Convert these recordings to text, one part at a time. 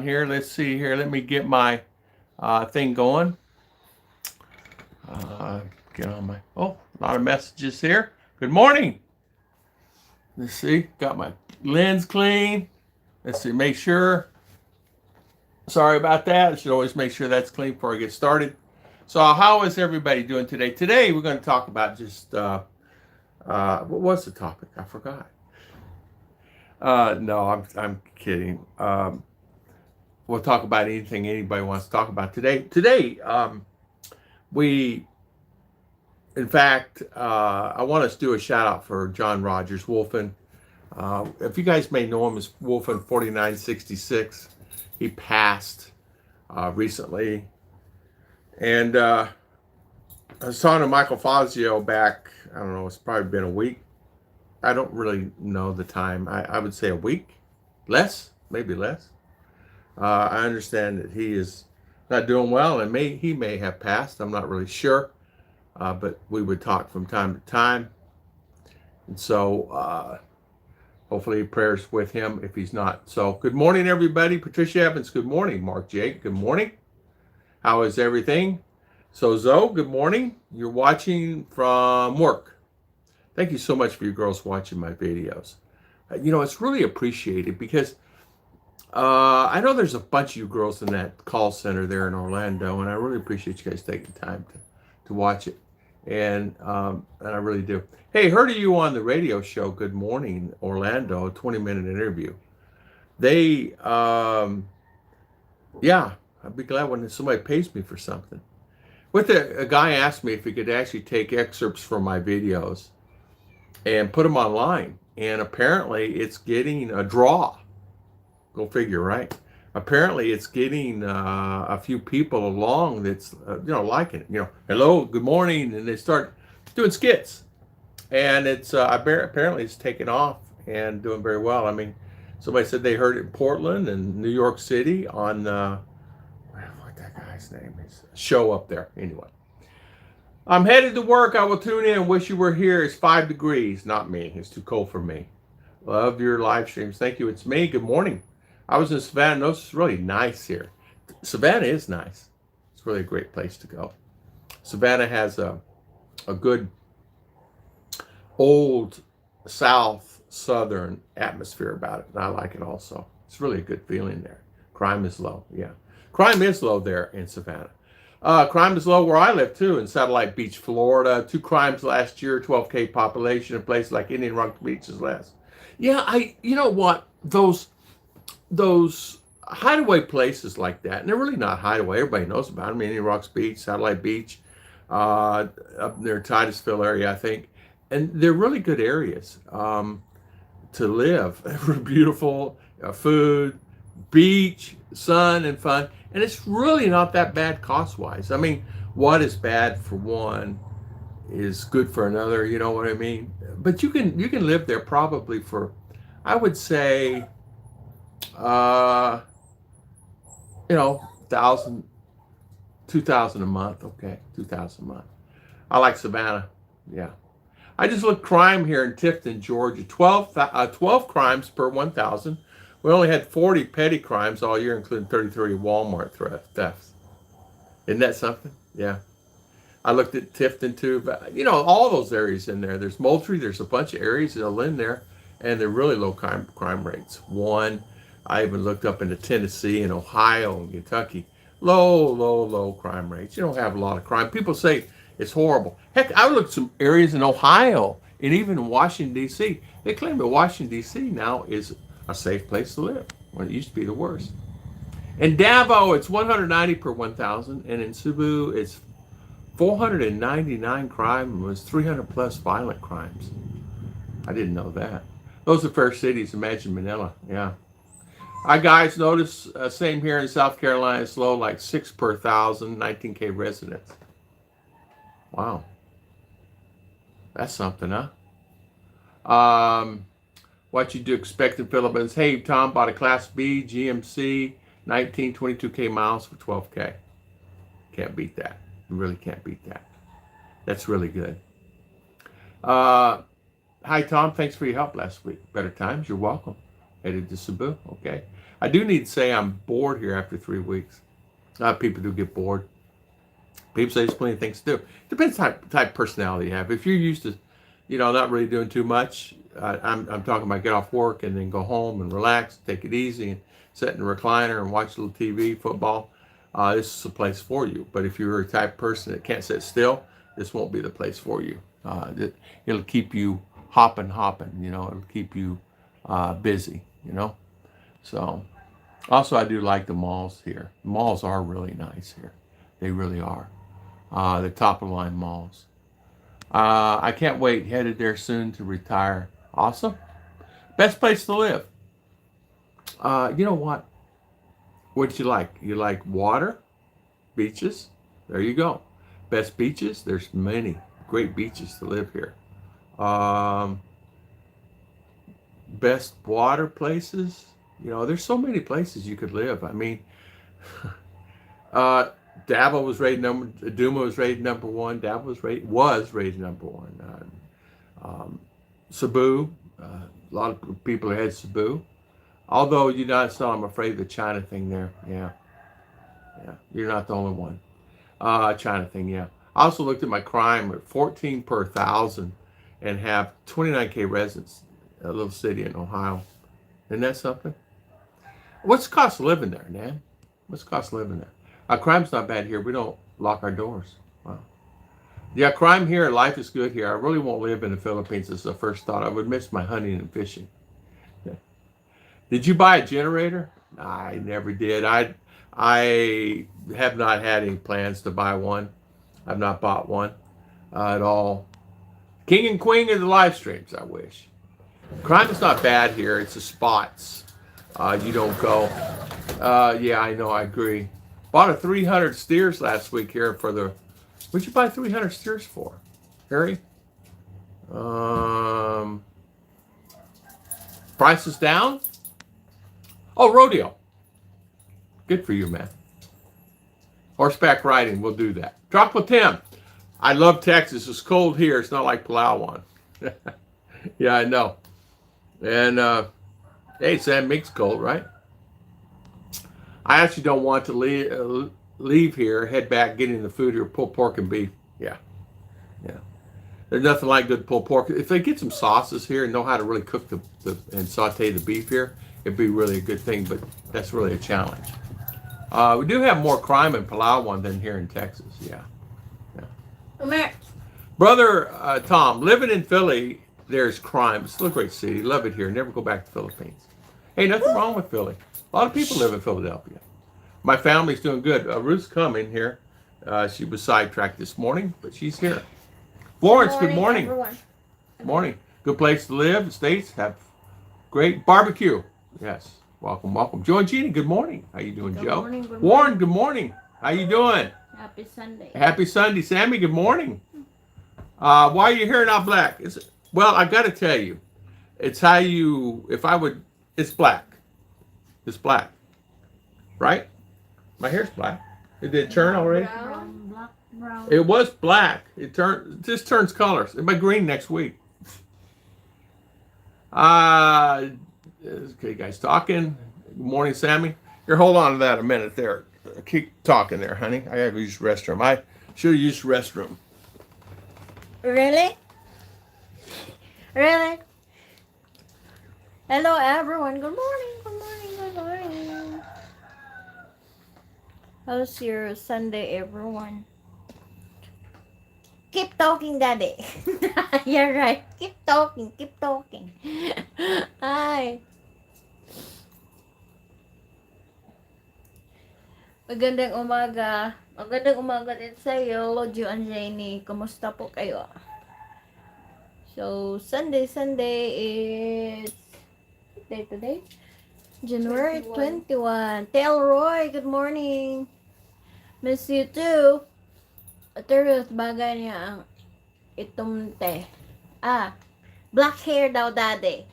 here. Let's see here. Let me get my thing going. Get on my, a lot of messages here. Good morning. Let's see. Got my lens clean. Let's see. Make sure. Sorry about that. I should always make sure that's clean before I get started. So how is everybody doing today? Today we're going to talk about just, what was the topic? I forgot. No, I'm kidding. We'll talk about anything anybody wants to talk about today. Today, we, in fact, I want us to do a shout out for John Rogers, Wolfen. If you guys may know him as Wolfen 4966, he passed recently. And I was talking to Michael Fazio back, I don't know, it's probably been a week. I don't really know the time. I would say a week, maybe less. I understand that he is not doing well, and he may have passed. I'm not really sure, but we would talk from time to time. And so hopefully prayers with him if he's not. So good morning, everybody. Patricia Evans, good morning. Mark Jake, good morning. How is everything? So Zoe, good morning. You're watching from work. Thank you so much for you girls watching my videos. It's really appreciated because I know there's a bunch of you girls in that call center there in Orlando, and I really appreciate you guys taking time to watch it. And I really do. Hey, heard of you on the radio show, Good Morning Orlando, a 20-minute interview. They, I'd be glad when somebody pays me for something. A guy asked me if he could actually take excerpts from my videos and put them online. And apparently it's getting a draw. Go figure, right? Apparently it's getting a few people along that's, liking it. Hello, good morning. And they start doing skits. And it's apparently it's taken off and doing very well. I mean, somebody said they heard it in Portland and New York City on, what that guy's name is, show up there. Anyway. I'm headed to work. I will tune in. Wish you were here. It's 5 degrees. Not me. It's too cold for me. Love your live streams. Thank you. It's me. Good morning. I was in Savannah. No, it's really nice here. Savannah is nice. It's really a great place to go. Savannah has a good old southern atmosphere about it. And I like it also. It's really a good feeling there. Crime is low. Yeah. Crime is low there in Savannah. Crime is low where I live too, in Satellite Beach, Florida. 2 crimes last year, 12K population in places like Indian Rock Beach is less. Yeah, you know what? Those hideaway places like that, and they're really not hideaway. Everybody knows about them. Indian Rocks Beach, Satellite Beach, up near Titusville area, I think. And they're really good areas to live. Beautiful food, beach, sun, and fun. And it's really not that bad cost-wise. I mean, what is bad for one is good for another, you know what I mean? But you can live there probably for, I would say, 1,000, 2,000 a month. Okay, 2,000 a month. I like Savannah. Yeah. I just looked crime here in Tifton, Georgia. 12 crimes per 1,000. We only had 40 petty crimes all year, including 33 Walmart thefts. Isn't that something? Yeah. I looked at Tifton too, but all those areas in there. There's Moultrie. There's a bunch of areas that are in there, and they're really low crime rates. I even looked up into Tennessee and Ohio and Kentucky. Low crime rates. You don't have a lot of crime. People say it's horrible. Heck, I looked at some areas in Ohio and even in Washington, D.C. They claim that Washington, D.C. now is a safe place to live, when it used to be the worst. In Davao, it's 190 per 1,000, and in Cebu, it's 499 crime and was 300 plus violent crimes. I didn't know that. Those are fair cities. Imagine Manila. Yeah. I guys notice same here in South Carolina. It's low, like 6 per 1,000, 19K residents. Wow. That's something, huh? What you do expect in Philippines. Hey, Tom bought a Class B GMC, 22K miles for 12K. Can't beat that. You really can't beat that. That's really good. Hi, Tom. Thanks for your help last week. Better times. You're welcome. Headed to Cebu. Okay. I do need to say I'm bored here after 3 weeks. People do get bored. People say there's plenty of things to do. Depends type of personality you have. If you're used to, not really doing too much, I'm talking about get off work and then go home and relax, take it easy, and sit in the recliner and watch a little TV, football. This is a place for you. But if you're a type of person that can't sit still, this won't be the place for you. It'll keep you hopping. It'll keep you busy. So, also I do like the malls here. The malls are really nice here. They really are. The top of the line malls. I can't wait. Headed there soon to retire. Awesome. Best place to live. You know what? What you like? You like water, beaches? There you go. Best beaches? There's many great beaches to live here. Um, Best water places? There's so many places you could live. I mean, Duma was rated number one. Daba was rated number one. Cebu, a lot of people had Cebu. Although I'm afraid of the China thing there. Yeah, you're not the only one. China thing, yeah. I also looked at my crime at 14 per thousand, and have 29K residents. A little city in Ohio. Isn't that something? What's the cost of living there, man? What's the cost of living there? Crime's not bad here. We don't lock our doors. Wow. Yeah, crime here, life is good here. I really won't live in the Philippines as the first thought. I would miss my hunting and fishing. Yeah. Did you buy a generator? I never did. I have not had any plans to buy one. I've not bought one at all. King and queen of the live streams, I wish. Crime is not bad here. It's the spots. You don't go. Yeah, I know. I agree. Bought a 300 steers last week here for the. What'd you buy 300 steers for, Harry? Prices down? Oh, rodeo. Good for you, man. Horseback riding, we'll do that. Tropical Tim. I love Texas. It's cold here. It's not like Palawan. Yeah, I know. And, hey, San Miguel's cold, right? I actually don't want to leave here, head back, get in the food here, pulled pork and beef. Yeah. There's nothing like good pulled pork. If they get some sauces here and know how to really cook and saute the beef here, it'd be really a good thing, but that's really a challenge. We do have more crime in Palawan than here in Texas, yeah. Brother Tom, living in Philly, there's crime. It's still a great city. Love it here. Never go back to the Philippines. Hey, nothing wrong with Philly. A lot of people live in Philadelphia. My family's doing good. Ruth's coming here. She was sidetracked this morning, but she's here. Florence, good morning. Everyone. Morning. Good place to live. The States have great barbecue. Yes. Welcome. Joe and Gina, good morning. How you doing, Joe? Morning, good Warren, morning. good morning. How you doing? Happy Sunday. Happy Sunday. Sammy, good morning. Why are you here not black? Well, I got to tell you, it's how it's black. It's black. Right? My hair's black. It did turn already? Brown. It was black. It just turns colors. It'll be green next week. Okay, guys, talking. Good morning, Sammy. Here, hold on to that a minute there. Keep talking there, honey. I gotta use the restroom. I should have used the restroom. Really? Really? Hello, everyone. Good morning. How's your Sunday, everyone? Keep talking, Daddy. You're right. Keep talking. Hi. Magandang umaga. Magandang umaga din sa iyo, Lodyo and Jenny. Kumusta po kayo? So, Sunday is... What day today? January 21. Tell Roy, good morning. Miss you too. Ruth, bagay niya ang itumte. Black hair daw, Daddy.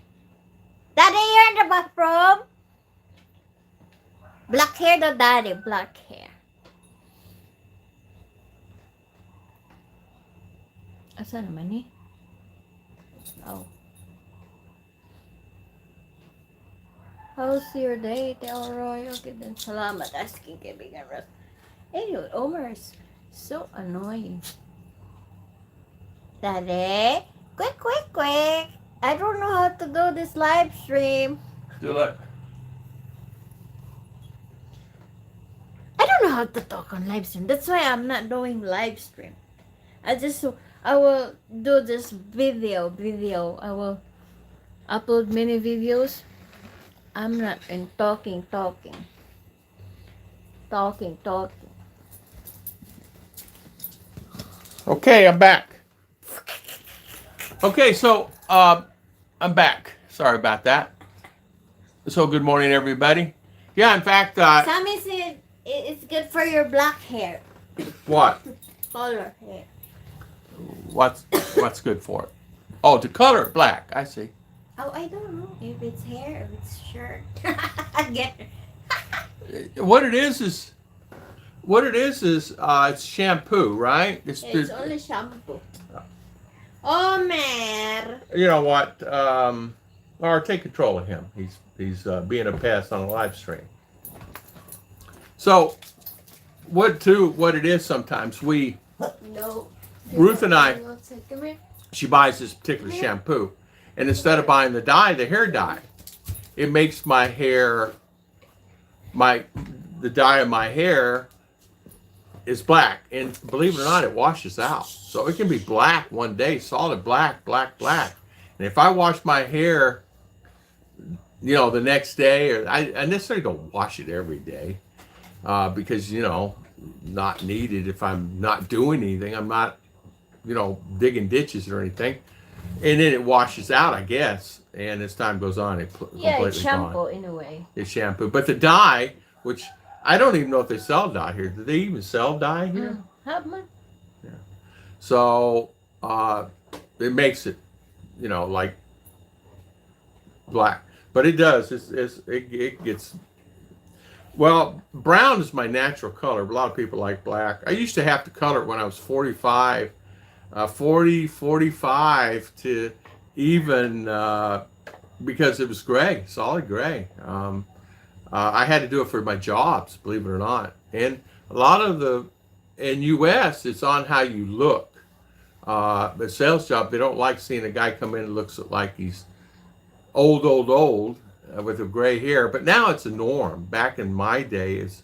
Daddy, you're in the bathroom? Black hair daw, Daddy. Black hair. Asa naman eh? Oh. How's your day, Telroy? Okay then. Salamat asking kaibigan Ruth. Anyway, Omar is so annoying. Daddy, quick, quick, quick. I don't know how to do this live stream. Do it. I don't know how to talk on live stream. That's why I'm not doing live stream. I will do this video. I will upload many videos. I'm not in talking. Okay, I'm back. Okay, so I'm back. Sorry about that. So good morning, everybody. Yeah, in fact, Sammy said it's good for your black hair. what? Color hair. What's good for it? Oh, to color it black. I see. Oh, I don't know if it's hair, if it's shirt. Get What it is it's shampoo, right? It's only shampoo. Omer. You know what? Or take control of him. He's being a pest on a live stream. So, what it is sometimes No. Ruth and I, she buys this particular shampoo, and instead of buying the hair dye, it makes my hair, the dye of my hair is black, and believe it or not, it washes out. So it can be black one day, solid black. And if I wash my hair, the next day, or I necessarily don't wash it every day, because not needed. If I'm not doing anything, I'm not, digging ditches or anything, and then it washes out, I guess. And as time goes on, completely it's shampoo gone. in a way. It's shampoo, but the dye, which I don't even know if they sell dye here. Do they even sell dye here? Have one. Yeah. So it makes it, like black. But it does. It gets. Well, brown is my natural color. A lot of people like black. I used to have to color it when I was 45, 45 to even because it was gray, solid gray. I had to do it for my jobs, believe it or not. And a lot of in U.S., it's on how you look. The sales job, they don't like seeing a guy come in and looks like he's old with a gray hair. But now it's a norm. Back in my day, it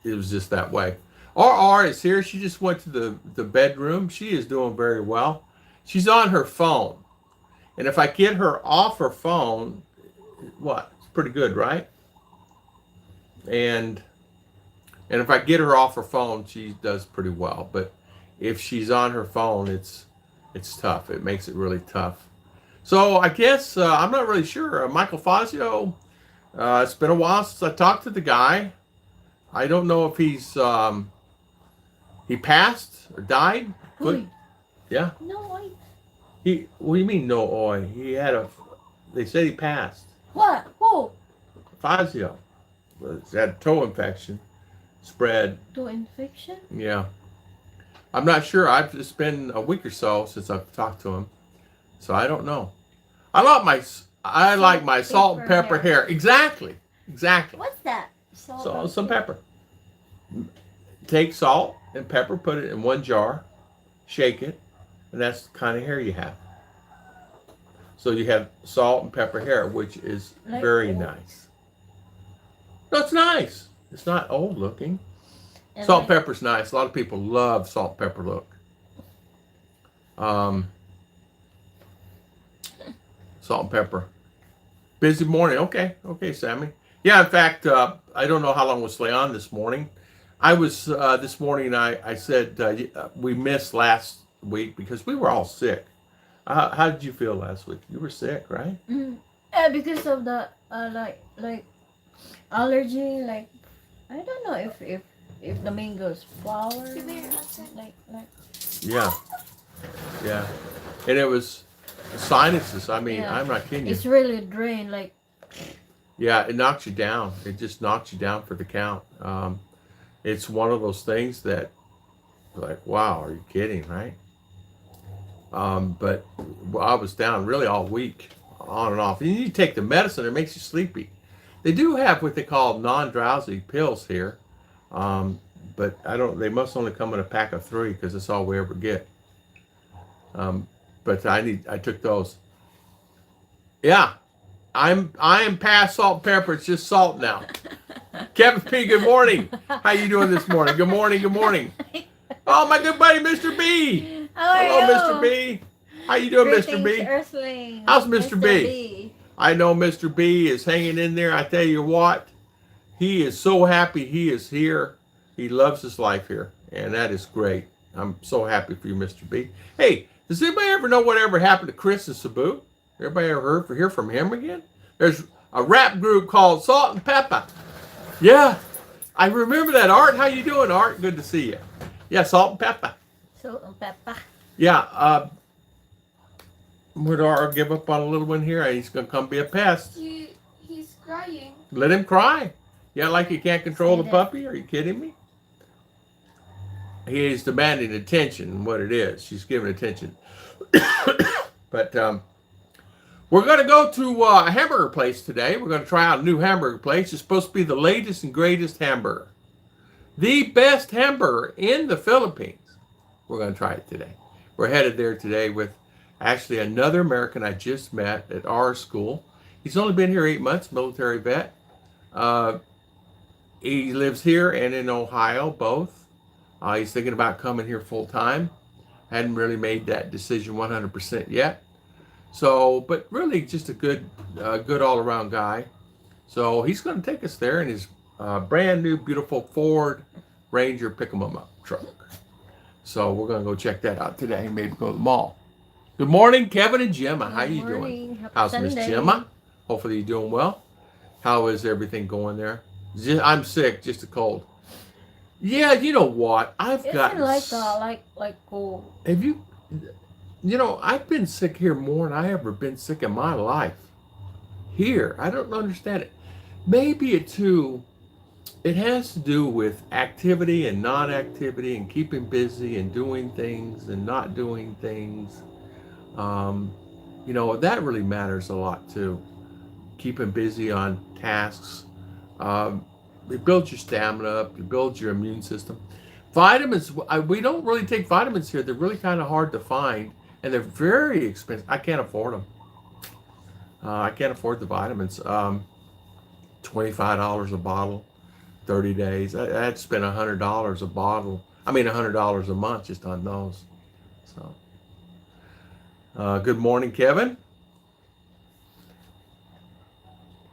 was just that way. RR is here. She just went to the bedroom. She is doing very well. She's on her phone. And if I get her off her phone, it's pretty good, right? And if I get her off her phone, she does pretty well. But if she's on her phone, it's tough. It makes it really tough. So I guess I'm not really sure. Michael Fazio, it's been a while since I talked to the guy. I don't know if he passed or died. Yeah. No, What do you mean no oi? They said he passed. What? Who? Fazio. He had a toe infection. Spread. Toe infection? Yeah. I'm not sure. It's been a week or so since I've talked to him. So I don't know. I like my salt and pepper hair. Exactly. What's that? Some pepper. Take salt and pepper, put it in one jar, shake it, and that's the kind of hair you have. So you have salt and pepper hair, which is very nice. No, it's nice. It's not old looking. Salt and pepper's nice. A lot of people love salt and pepper look. Salt and pepper. Busy morning. Okay, Sammy. Yeah, in fact, I don't know how long we'll stay on this morning. I was, this morning, I said we missed last week because we were all sick. How did you feel last week? You were sick, right? Because of the, like allergy, like, I don't know if the mango's flower, like. Yeah. And it was sinuses. I mean, I'm not kidding you. It's really drained, like. Yeah, it knocks you down. It just knocks you down for the count. It's one of those things that, like, wow, are you kidding, right? But I was down really all week. on and off. And you take the medicine, it makes you sleepy. They do have what they call non-drowsy pills here, but I don't. They must only come in a pack of 3 because that's all we ever get. But I took those. Yeah, I am past salt and pepper. It's just salt now. Kevin P, good morning. How you doing this morning? Good morning. Good morning. Oh, my good buddy, Mr. B. How are Hello, you? Mr. B. How you doing, Mr. B? Earthlings. How's Mr. B? I know Mr. B is hanging in there. I tell you what, he is so happy he is here. He loves his life here, and that is great. I'm so happy for you, Mr. B. Hey, does anybody ever know whatever happened to Chris and Sabu? Everybody ever hear from him again? There's a rap group called Salt and Pepper. Yeah, I remember that. Art, how you doing, Art? Good to see you. Yeah, Salt and Pepper. Salt and pepper. Yeah, would Art give up on a little one here? He's going to come be a pest. He's crying. Let him cry. Yeah, like you can't control the puppy? Are you kidding me? He is demanding attention, what it is. She's giving attention. But we're going to go to a hamburger place today. We're going to try out a new hamburger place. It's supposed to be the latest and greatest hamburger. The best hamburger in the Philippines. We're going to try it today. We're headed there today with actually another American I just met at our school. He's only been here 8 months, military vet. He lives here and in Ohio, both. He's thinking about coming here full time. Hadn't really made that decision 100% yet. So, but really just a good all-around guy. So he's going to take us there in his brand new, beautiful Ford Ranger pick-em-up truck. So we're going to go check that out today. Maybe go to the mall. Good morning, Kevin and Gemma. How you doing? Happy How's Miss Sunday. Gemma? Hopefully you're doing well. How is everything going there? I'm sick, just a cold. Yeah, you know what? I've got like cold. Have you? You know, I've been sick here more than I ever been sick in my life. Here, I don't understand it. Maybe it has to do with activity and non-activity and keeping busy and doing things and not doing things. You know, that really matters a lot too. Keeping busy on tasks. It builds your stamina up. It builds your immune system. Vitamins, we don't really take vitamins here. They're really kind of hard to find, and they're very expensive. I can't afford them. I can't afford the vitamins. $25 a bottle, 30 days. I'd spend $100 a bottle. I mean, $100 a month just on those. So, good morning, Kevin.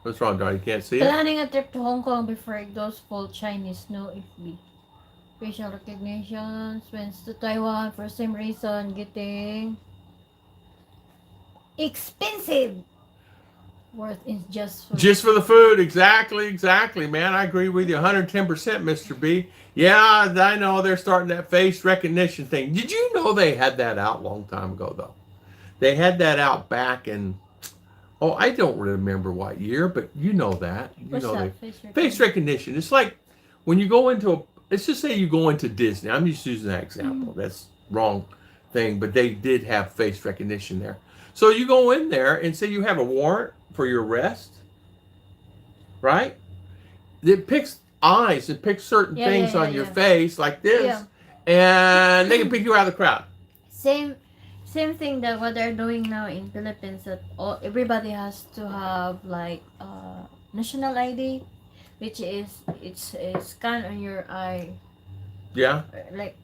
What's wrong, Darn? You can't see it? Planning a trip to Hong Kong before it goes full Chinese, no FB. Facial recognition, went to Taiwan for same reason, getting expensive. Worth is just for the food. Exactly, man. I agree with you 110%, Mr. B. Yeah, I know they're starting that face recognition thing. Did you know they had that out a long time ago, though? They had that out back in, I don't remember what year, but you know that. Face recognition. It's like when you go into let's just say you go into Disney. I'm just using that example. That's wrong thing, but they did have face recognition there. So you go in there and say you have a warrant for your arrest, right? It picks eyes. It picks certain things on your face like this, and they can pick you out of the crowd. Same thing that what they're doing now in Philippines, that everybody has to have like national ID, which is it's scan on your eye. Yeah. Like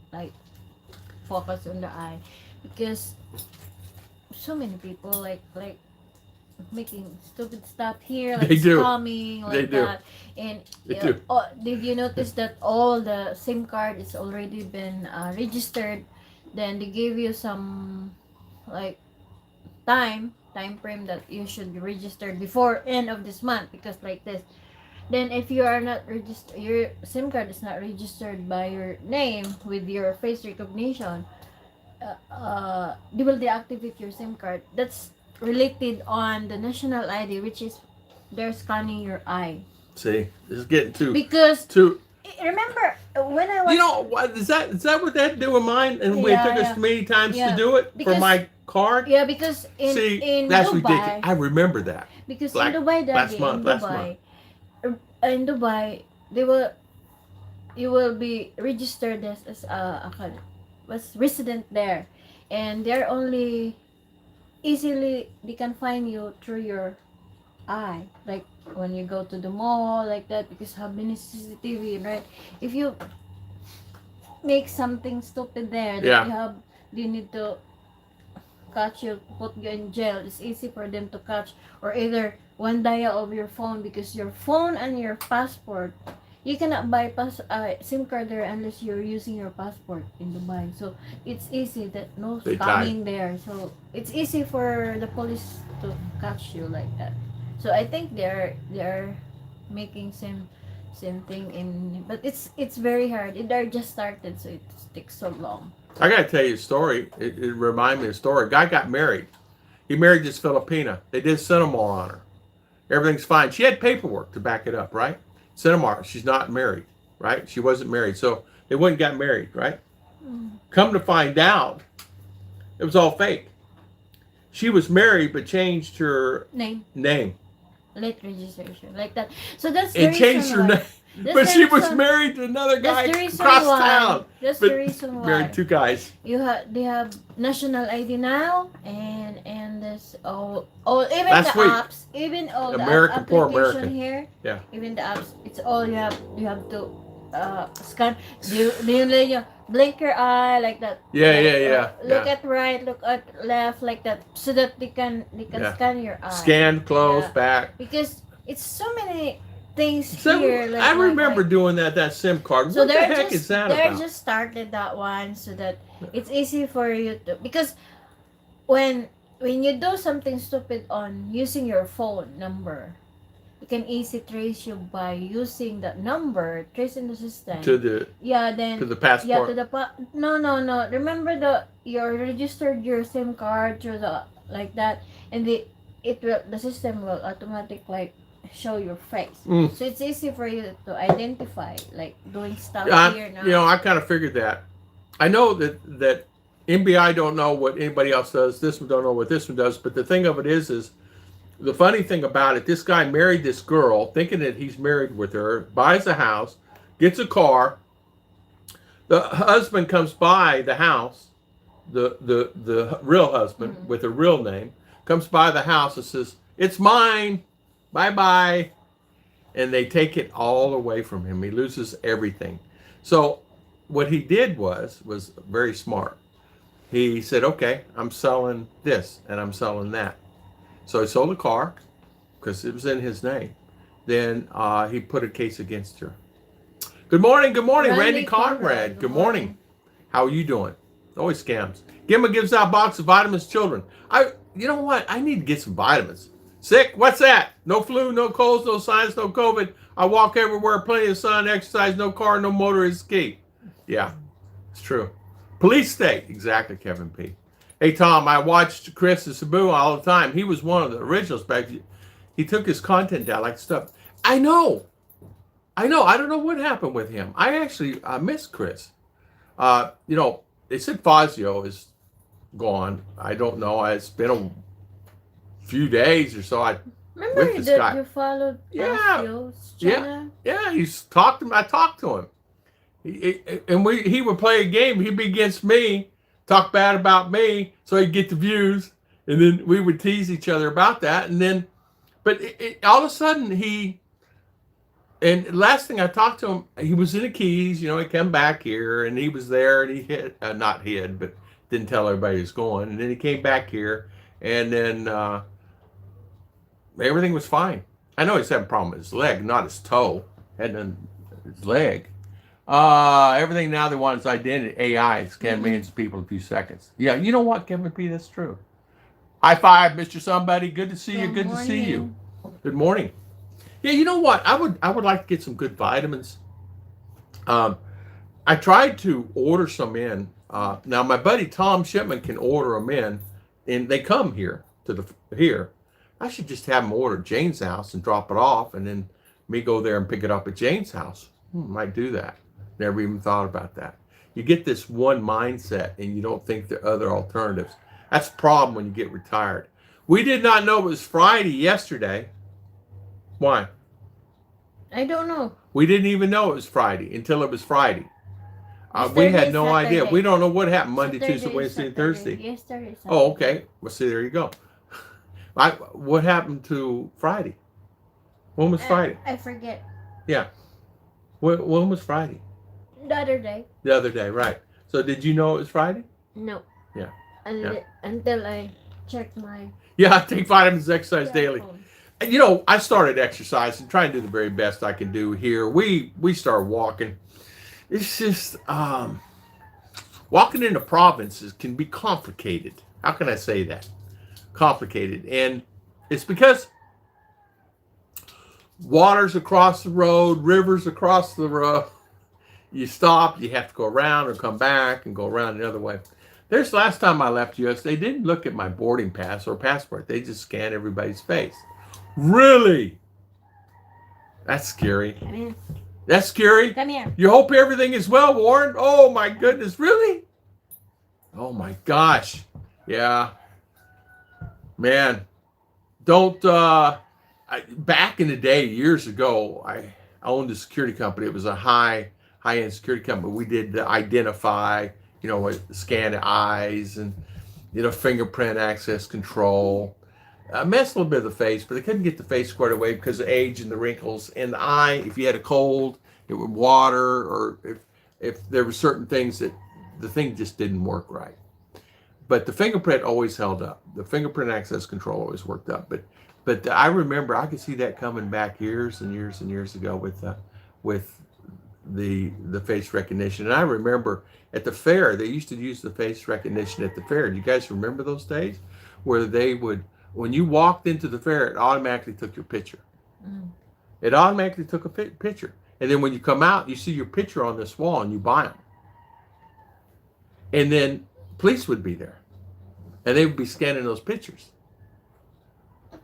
focus on the eye, because so many people like making stupid stuff here, like scamming like that. And did you notice that all the SIM card is already been registered? Then they give you some like time frame that you should be registered before end of this month, because like this. Then if you are not registered, your SIM card is not registered by your name with your face recognition, they will deactivate your SIM card. That's related on the national ID, which is they're scanning your eye. See, this is getting too remember when I was, you know, is that what they had to do with mine? And it took us many times to do it for my card. Yeah, because See, in that's Dubai, ridiculous. I remember that. because Like, in Dubai, last Daddy, month, last month. In Dubai, they will you will be registered as was resident there, and they're only easily they can find you through your eye, like when you go to the mall like that, because have many CCTV, right? If you make something stupid there that Yeah. you need to catch you, put you in jail, it's easy for them to catch. Or either one dial of your phone, because your phone and your passport, you cannot bypass a SIM card there unless you're using your passport in Dubai. So it's easy that no They tie. scamming there. So it's easy for the police to catch you like that. So I think they're making same thing in, but it's very hard. They're just started, so it takes so long. I got to tell you a story. It reminded me of a story. A guy got married. He married this Filipina. They did cinema on her. Everything's fine. She had paperwork to back it up, right? Cinema. She's not married, right? She wasn't married. So they went and got married, right? Come to find out, it was all fake. She was married but changed her Name. Late registration, like that. So that's the and changed reason her why. name. That's But the she was reason- married to another guy That's the reason across why. town. That's But the reason why. married two guys. They have national ID now, and this even Last the week. apps, even all American, the poor application American. here, Yeah. even the apps, it's all you have to scan. You blink your eye like that. Yeah, Like, yeah. Look at right, look at left like that, so that they can Yeah. scan your eye. Scan, close, Yeah. back. Because it's so many things So here. Like, I remember doing that SIM card. So What the they're heck just is that they're about? just started that one so that it's easy for you to, because when you do something stupid on using your phone number, you can easily trace you by using that number, tracing the system. To the Then to the passport. yeah, to the no. Remember you're registered your SIM card through the like that, and the system will automatic like show your face. Mm. So it's easy for you to identify, like doing stuff here now. You know, I kind of figured that. I know that NBI don't know what anybody else does. This one don't know what this one does. But the thing of it is the funny thing about it, this guy married this girl, thinking that he's married with her, buys a house, gets a car. The husband comes by the house, the real husband with a real name, comes by the house and says, "It's mine. Bye-bye." And they take it all away from him. He loses everything. So what he did was very smart. He said, "Okay, I'm selling this and I'm selling that." So he sold a car because it was in his name. Then he put a case against her. Good morning, Randy Conrad. Good morning. How are you doing? Always scams. Gimma gives out box of vitamins to children. You know what? I need to get some vitamins. Sick? What's that? No flu, no colds, no sinus, no COVID. I walk everywhere, plenty of sun, exercise, no car, no motor is key. Yeah, it's true. Police state. Exactly, Kevin P. Hey, Tom, I watched Chris and Sabu all the time. He was one of the originals back. He took his content down like stuff. I know. I don't know what happened with him. I miss Chris. You know, they said Fazio is gone. I don't know. It's been a few days or so. Remember with this that guy. you followed Yeah. Fazio's Yeah. channel? Yeah, he's talked to him. I talked to him. He would play a game. He'd be against me, talk bad about me, so he'd get the views, and then we would tease each other about that. And then, but all of a sudden and last thing I talked to him, he was in the Keys. You know, he came back here, and he was there, and he not hid, but didn't tell everybody he was going. And then he came back here, and then everything was fine. I know he's having a problem with his leg, not his toe, his leg. Everything now they want is identity. AI scan millions of people in a few seconds. Yeah, you know what, Kevin P? That's true. High five, Mr. Somebody. Good to see you. Good to see you. Good morning. Yeah, you know what? I would like to get some good vitamins. I tried to order some in. Now my buddy Tom Shipman can order them in, and they come here here. I should just have them order at Jane's house and drop it off, and then me go there and pick it up at Jane's house. Might do that. Never even thought about that. You get this one mindset, and you don't think there are other alternatives. That's the problem when you get retired. We did not know it was Friday yesterday. Why? I don't know. We didn't even know it was Friday until it was Friday. We Yesterday, had no idea. Saturday. We don't know what happened Monday, Saturday, Tuesday, Wednesday, and Saturday. Thursday. Yesterday, Saturday. Oh, okay. Well, see, there you go. What happened to Friday? When was Friday? I forget. Yeah. When was Friday? The other day. The other day, right. So did you know it was Friday? No. Yeah. Until I checked my Yeah, I take vitamins, exercise daily. phone. You know, I started exercising, trying to do the very best I can do here. We started walking. It's just walking into provinces can be complicated. How can I say that? Complicated. And it's because water's across the road, rivers across the road. You stop, you have to go around or come back and go around the other way. There's last time I left US, they didn't look at my boarding pass or passport. They just scanned everybody's face. Really? That's scary. Come here. That's scary. Come here. You hope everything is well, Warren? Oh my goodness, really? Oh my gosh. Yeah. Man. Don't back in the day, years ago, I owned a security company. It was a high-end security company. We did identify, scan the eyes and, fingerprint access control. I messed a little bit of the face, but I couldn't get the face squared away because of age and the wrinkles in the eye. If you had a cold, it would water, or if there were certain things that the thing just didn't work right. But the fingerprint always held up. The fingerprint access control always worked up. But I remember I could see that coming back years and years and years ago with the face recognition. And I remember at the fair, they used to use the face recognition at the fair. Do you guys remember those days where they would, when you walked into the fair, it automatically took your picture. It automatically took a picture. And then when you come out, you see your picture on this wall and you buy them. And then police would be there. And they would be scanning those pictures.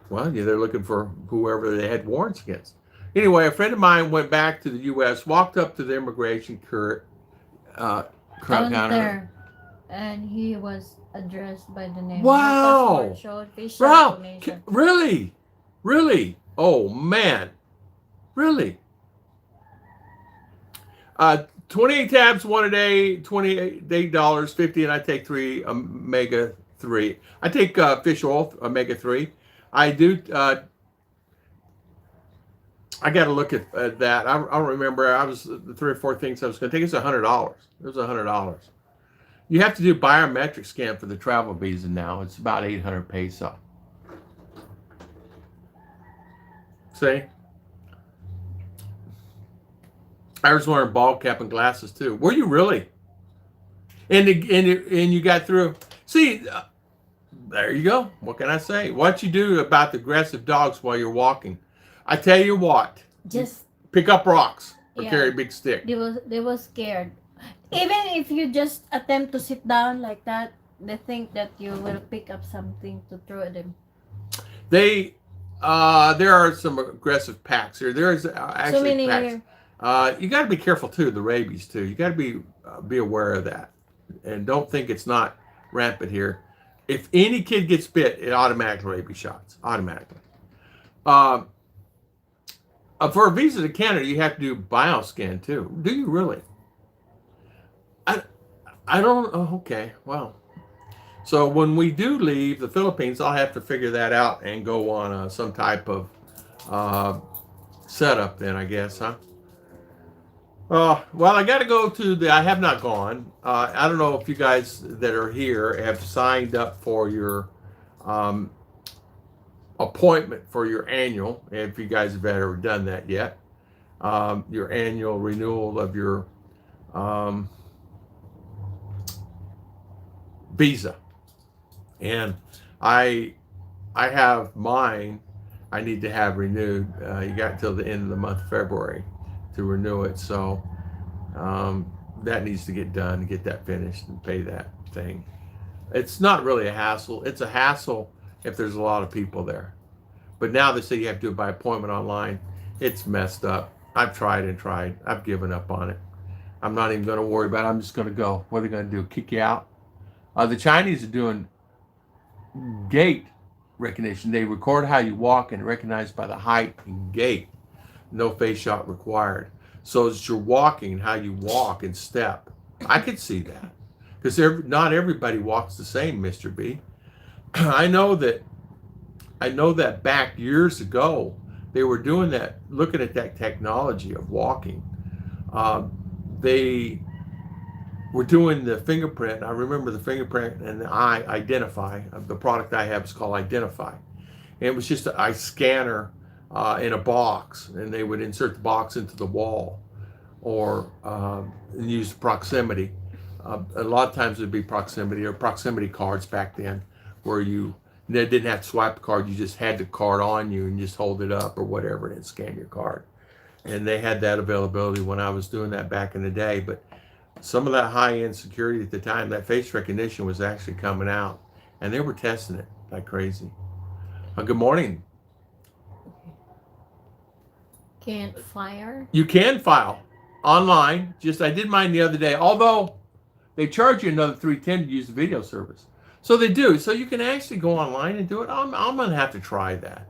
Well, yeah, they're looking for whoever they had warrants against. Anyway, a friend of mine went back to the U.S., walked up to the immigration counter. And he was addressed by the name. Wow. Showed facial Wow. recognition. Really? Really? Oh, man. Really? 28 tabs, one a day, $28.50, and I take 3 omega-3. I take fish oil, omega-3. I do, I got to look at that. I don't remember. The 3 or 4 things I was going to take. It's $100. It was $100. You have to do biometric scan for the travel visa now. It's about 800 peso. See? I was wearing ball cap and glasses too. Were you really? And you got through. See, there you go. What can I say? What you do about the aggressive dogs while you're walking? I tell you what. Just pick up rocks or carry a big stick. They were scared. Even if you just attempt to sit down like that, they think that you will pick up something to throw at them. There are some aggressive packs here. There's actually so many packs. Here. You got to be careful too. The rabies too. You got to be aware of that, and don't think it's not rampant here. If any kid gets bit, it automatically rabies shots. Automatically. For a visa to Canada, you have to do bioscan too. Do you really? I don't. Oh, okay. Well, so when we do leave the Philippines, I'll have to figure that out and go on some type of setup then, I guess, huh? Well, I got to go to I have not gone. I don't know if you guys that are here have signed up for your appointment for your annual, if you guys have ever done that yet. Your annual renewal of your visa. And I have mine. I need to have renewed. You got till the end of the month of February to renew it. So that needs to get done, to get that finished and pay that thing. It's not really a hassle. It's a hassle if there's a lot of people there. But now they say you have to do it by appointment online. It's messed up. I've tried and tried. I've given up on it. I'm not even going to worry about it. I'm just going to go. What are they going to do? Kick you out? The Chinese are doing gait recognition. They record how you walk and recognize by the height and gait. No face shot required. So as you're walking, how you walk and step. I could see that because not everybody walks the same, Mr. B. I know that back years ago they were doing that, looking at that technology of walking. They were doing the fingerprint. I remember the fingerprint and the eye identify. The product I have is called Identify. And it was just a scanner in a box, and they would insert the box into the wall or use proximity. A lot of times it would be proximity or proximity cards back then, where they didn't have to swipe the card. You just had the card on you and just hold it up or whatever and scan your card. And they had that availability when I was doing that back in the day. But some of that high-end security at the time, that face recognition was actually coming out, and they were testing it like crazy. Good morning. Can't fire. You can file online. I did mine the other day, although they charge you another $310 to use the video service. So they do. So you can actually go online and do it. I'm going to have to try that.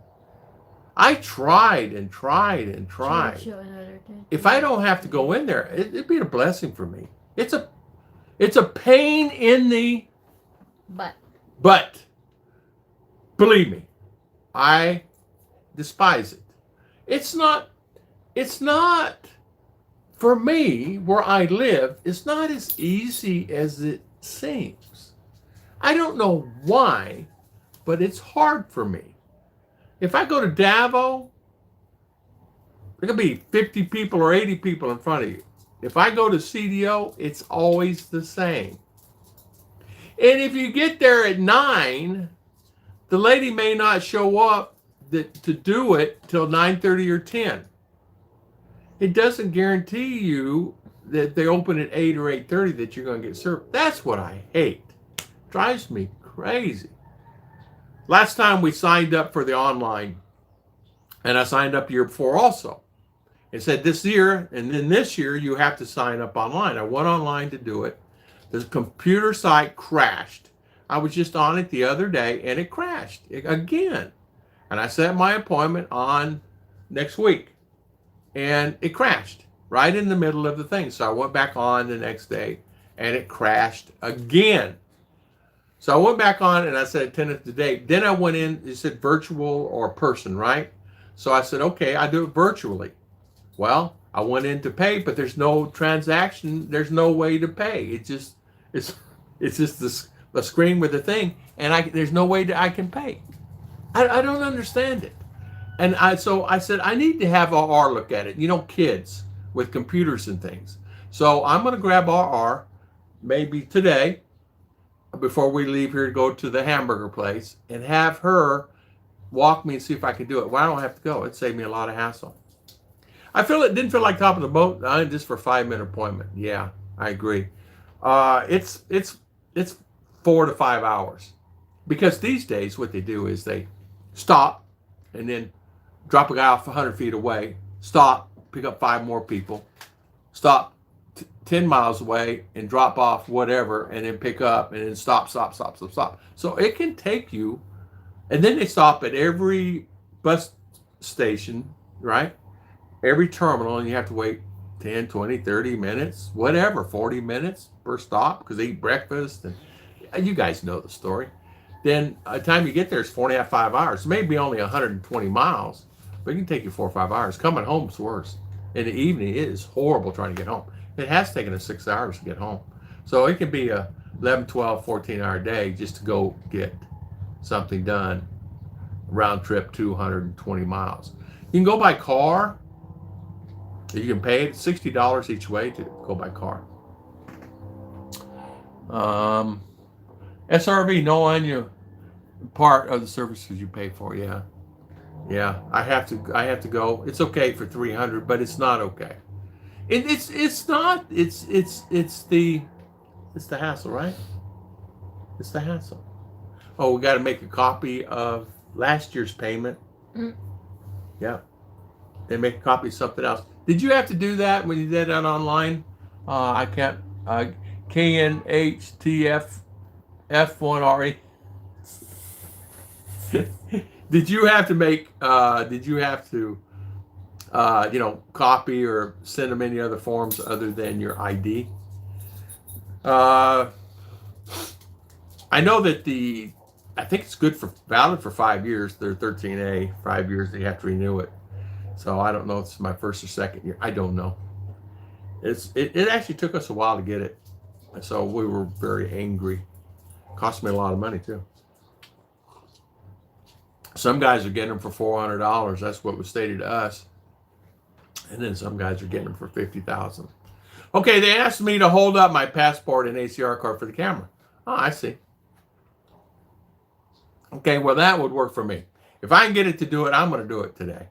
I tried and tried and tried. If I don't have to go in there, it'd be a blessing for me. It's a pain in the butt. Believe me, I despise it. It's not for me where I live. It's not as easy as it seems. I don't know why, but it's hard for me. If I go to Davao, there could be 50 people or 80 people in front of you. If I go to CDO, it's always the same. And if you get there at 9, the lady may not show up to do it till 9:30 or 10. It doesn't guarantee you that they open at 8 or 8:30 that you're going to get served. That's what I hate. Drives me crazy. Last time we signed up for the online, and I signed up the year before also. It said this year, and then this year you have to sign up online. I went online to do it. The computer site crashed. I was just on it the other day, and it crashed again. And I set my appointment on next week, and it crashed right in the middle of the thing. So I went back on the next day, and it crashed again. So I went back on, and I said attendance today. Then I went in, it said virtual or person, right? So I said, okay, I do it virtually. Well, I went in to pay, but there's no transaction. There's no way to pay. It's just the screen with the thing, and there's no way that I can pay. I don't understand it. And so I said, I need to have RR look at it. You know, kids with computers and things. So I'm going to grab RR maybe today before we leave here to go to the hamburger place and have her walk me and see if I can do it. Well, I don't have to go. It saved me a lot of hassle. Didn't feel like top of the boat just for a 5-minute appointment. Yeah, I agree. It's 4 to 5 hours, because these days what they do is they stop and then drop a guy off 100 feet away, stop, pick up 5 more people, stop 10 miles away and drop off whatever, and then pick up and then stop. So it can take you, and then they stop at every bus station, right? Every terminal, and you have to wait 10, 20, 30 minutes, whatever, 40 minutes per stop, because they eat breakfast, and you guys know the story. Then by the time you get there, it's 4.5, 5 hours. Maybe only 120 miles, but it can take you 4 or 5 hours. Coming home is worse. In the evening, it is horrible trying to get home. It has taken us 6 hours to get home. So it can be a 11, 12, 14-hour day just to go get something done, round trip 220 miles. You can go by car. You can pay it $60 each way to go by car. SRV, no on you. Part of the services you pay for, yeah. I have to go. It's okay for $300, but it's not okay. It's the hassle, right? It's the hassle. Oh, we got to make a copy of last year's payment. Yeah. Then make a copy of something else. Did you have to do that when you did that online? I can't. KNHTF F1RE. Did you have to make? Did you have to? Copy or send them any other forms other than your ID? Uh, I know that I think it's valid for 5 years. They're 13A, 5 years. They have to renew it. So I don't know if it's my first or second year. I don't know. It actually took us a while to get it, so we were very angry. Cost me a lot of money too. Some guys are getting them for $400. That's what was stated to us, and then some guys are getting them for 50,000. Okay, they asked me to hold up my passport and ACR card for the camera. Oh, I see. Okay, well that would work for me. If I can get it to do it, I'm going to do it today.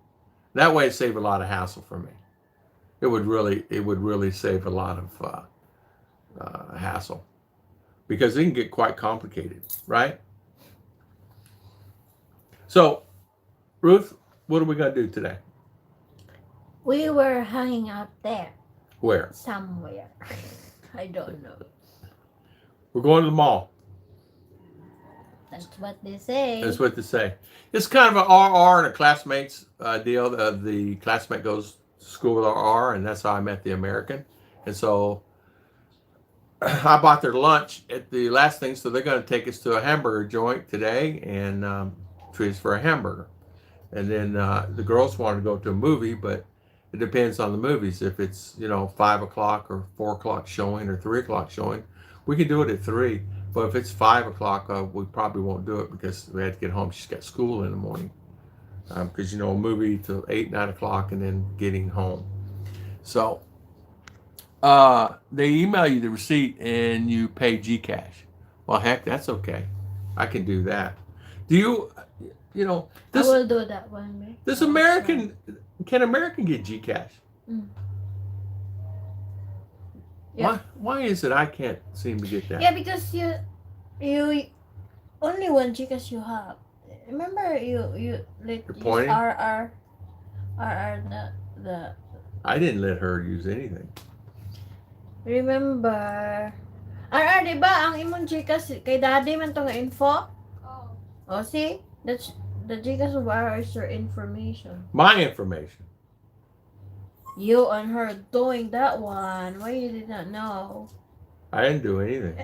That way, it save a lot of hassle for me. It would really save a lot of hassle, because it can get quite complicated, right? So, Ruth, what are we going to do today? We were hanging out there Where? somewhere. I don't know. We're going to the mall. That's what they say. That's what they say. It's kind of an RR and a classmates deal. The classmate goes to school with RR, and that's how I met the American. And so I bought their lunch at the last thing, so they're going to take us to a hamburger joint today and treat us for a hamburger. And then the girls want to go to a movie, but it depends on the movies. If it's 5 o'clock or 4 o'clock showing or 3 o'clock showing, we can do it at 3. But if it's 5 o'clock, we probably won't do it because we had to get home. She's got school in the morning. Because a movie till 8, 9 o'clock, and then getting home. So they email you the receipt and you pay Gcash. Well, heck, that's okay. I can do that. Do you? I This will do that one. Right? this American can American get Gcash? Mm. Yeah. Why is it I can't seem to get that? Yeah, because you only one Gcash you have. Remember you let You're use pointing? RR the I didn't let her use anything. remember RR, di ba? Ang imong Gcash kay daddy man to nga info. Oh. Oh, see? That's the Gcash of RR is your information. My information. You and her doing that one. Why you did not know? I didn't do anything.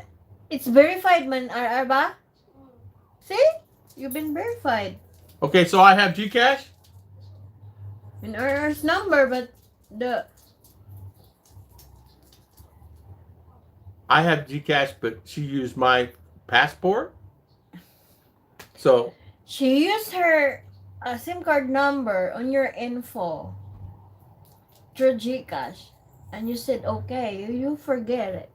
It's verified man, RR ba? See? You've been verified. Okay, so I have Gcash? In RR's number, but I have Gcash, but she used my passport. So she used her SIM card number on your info through Gcash, and you said okay. You forget it.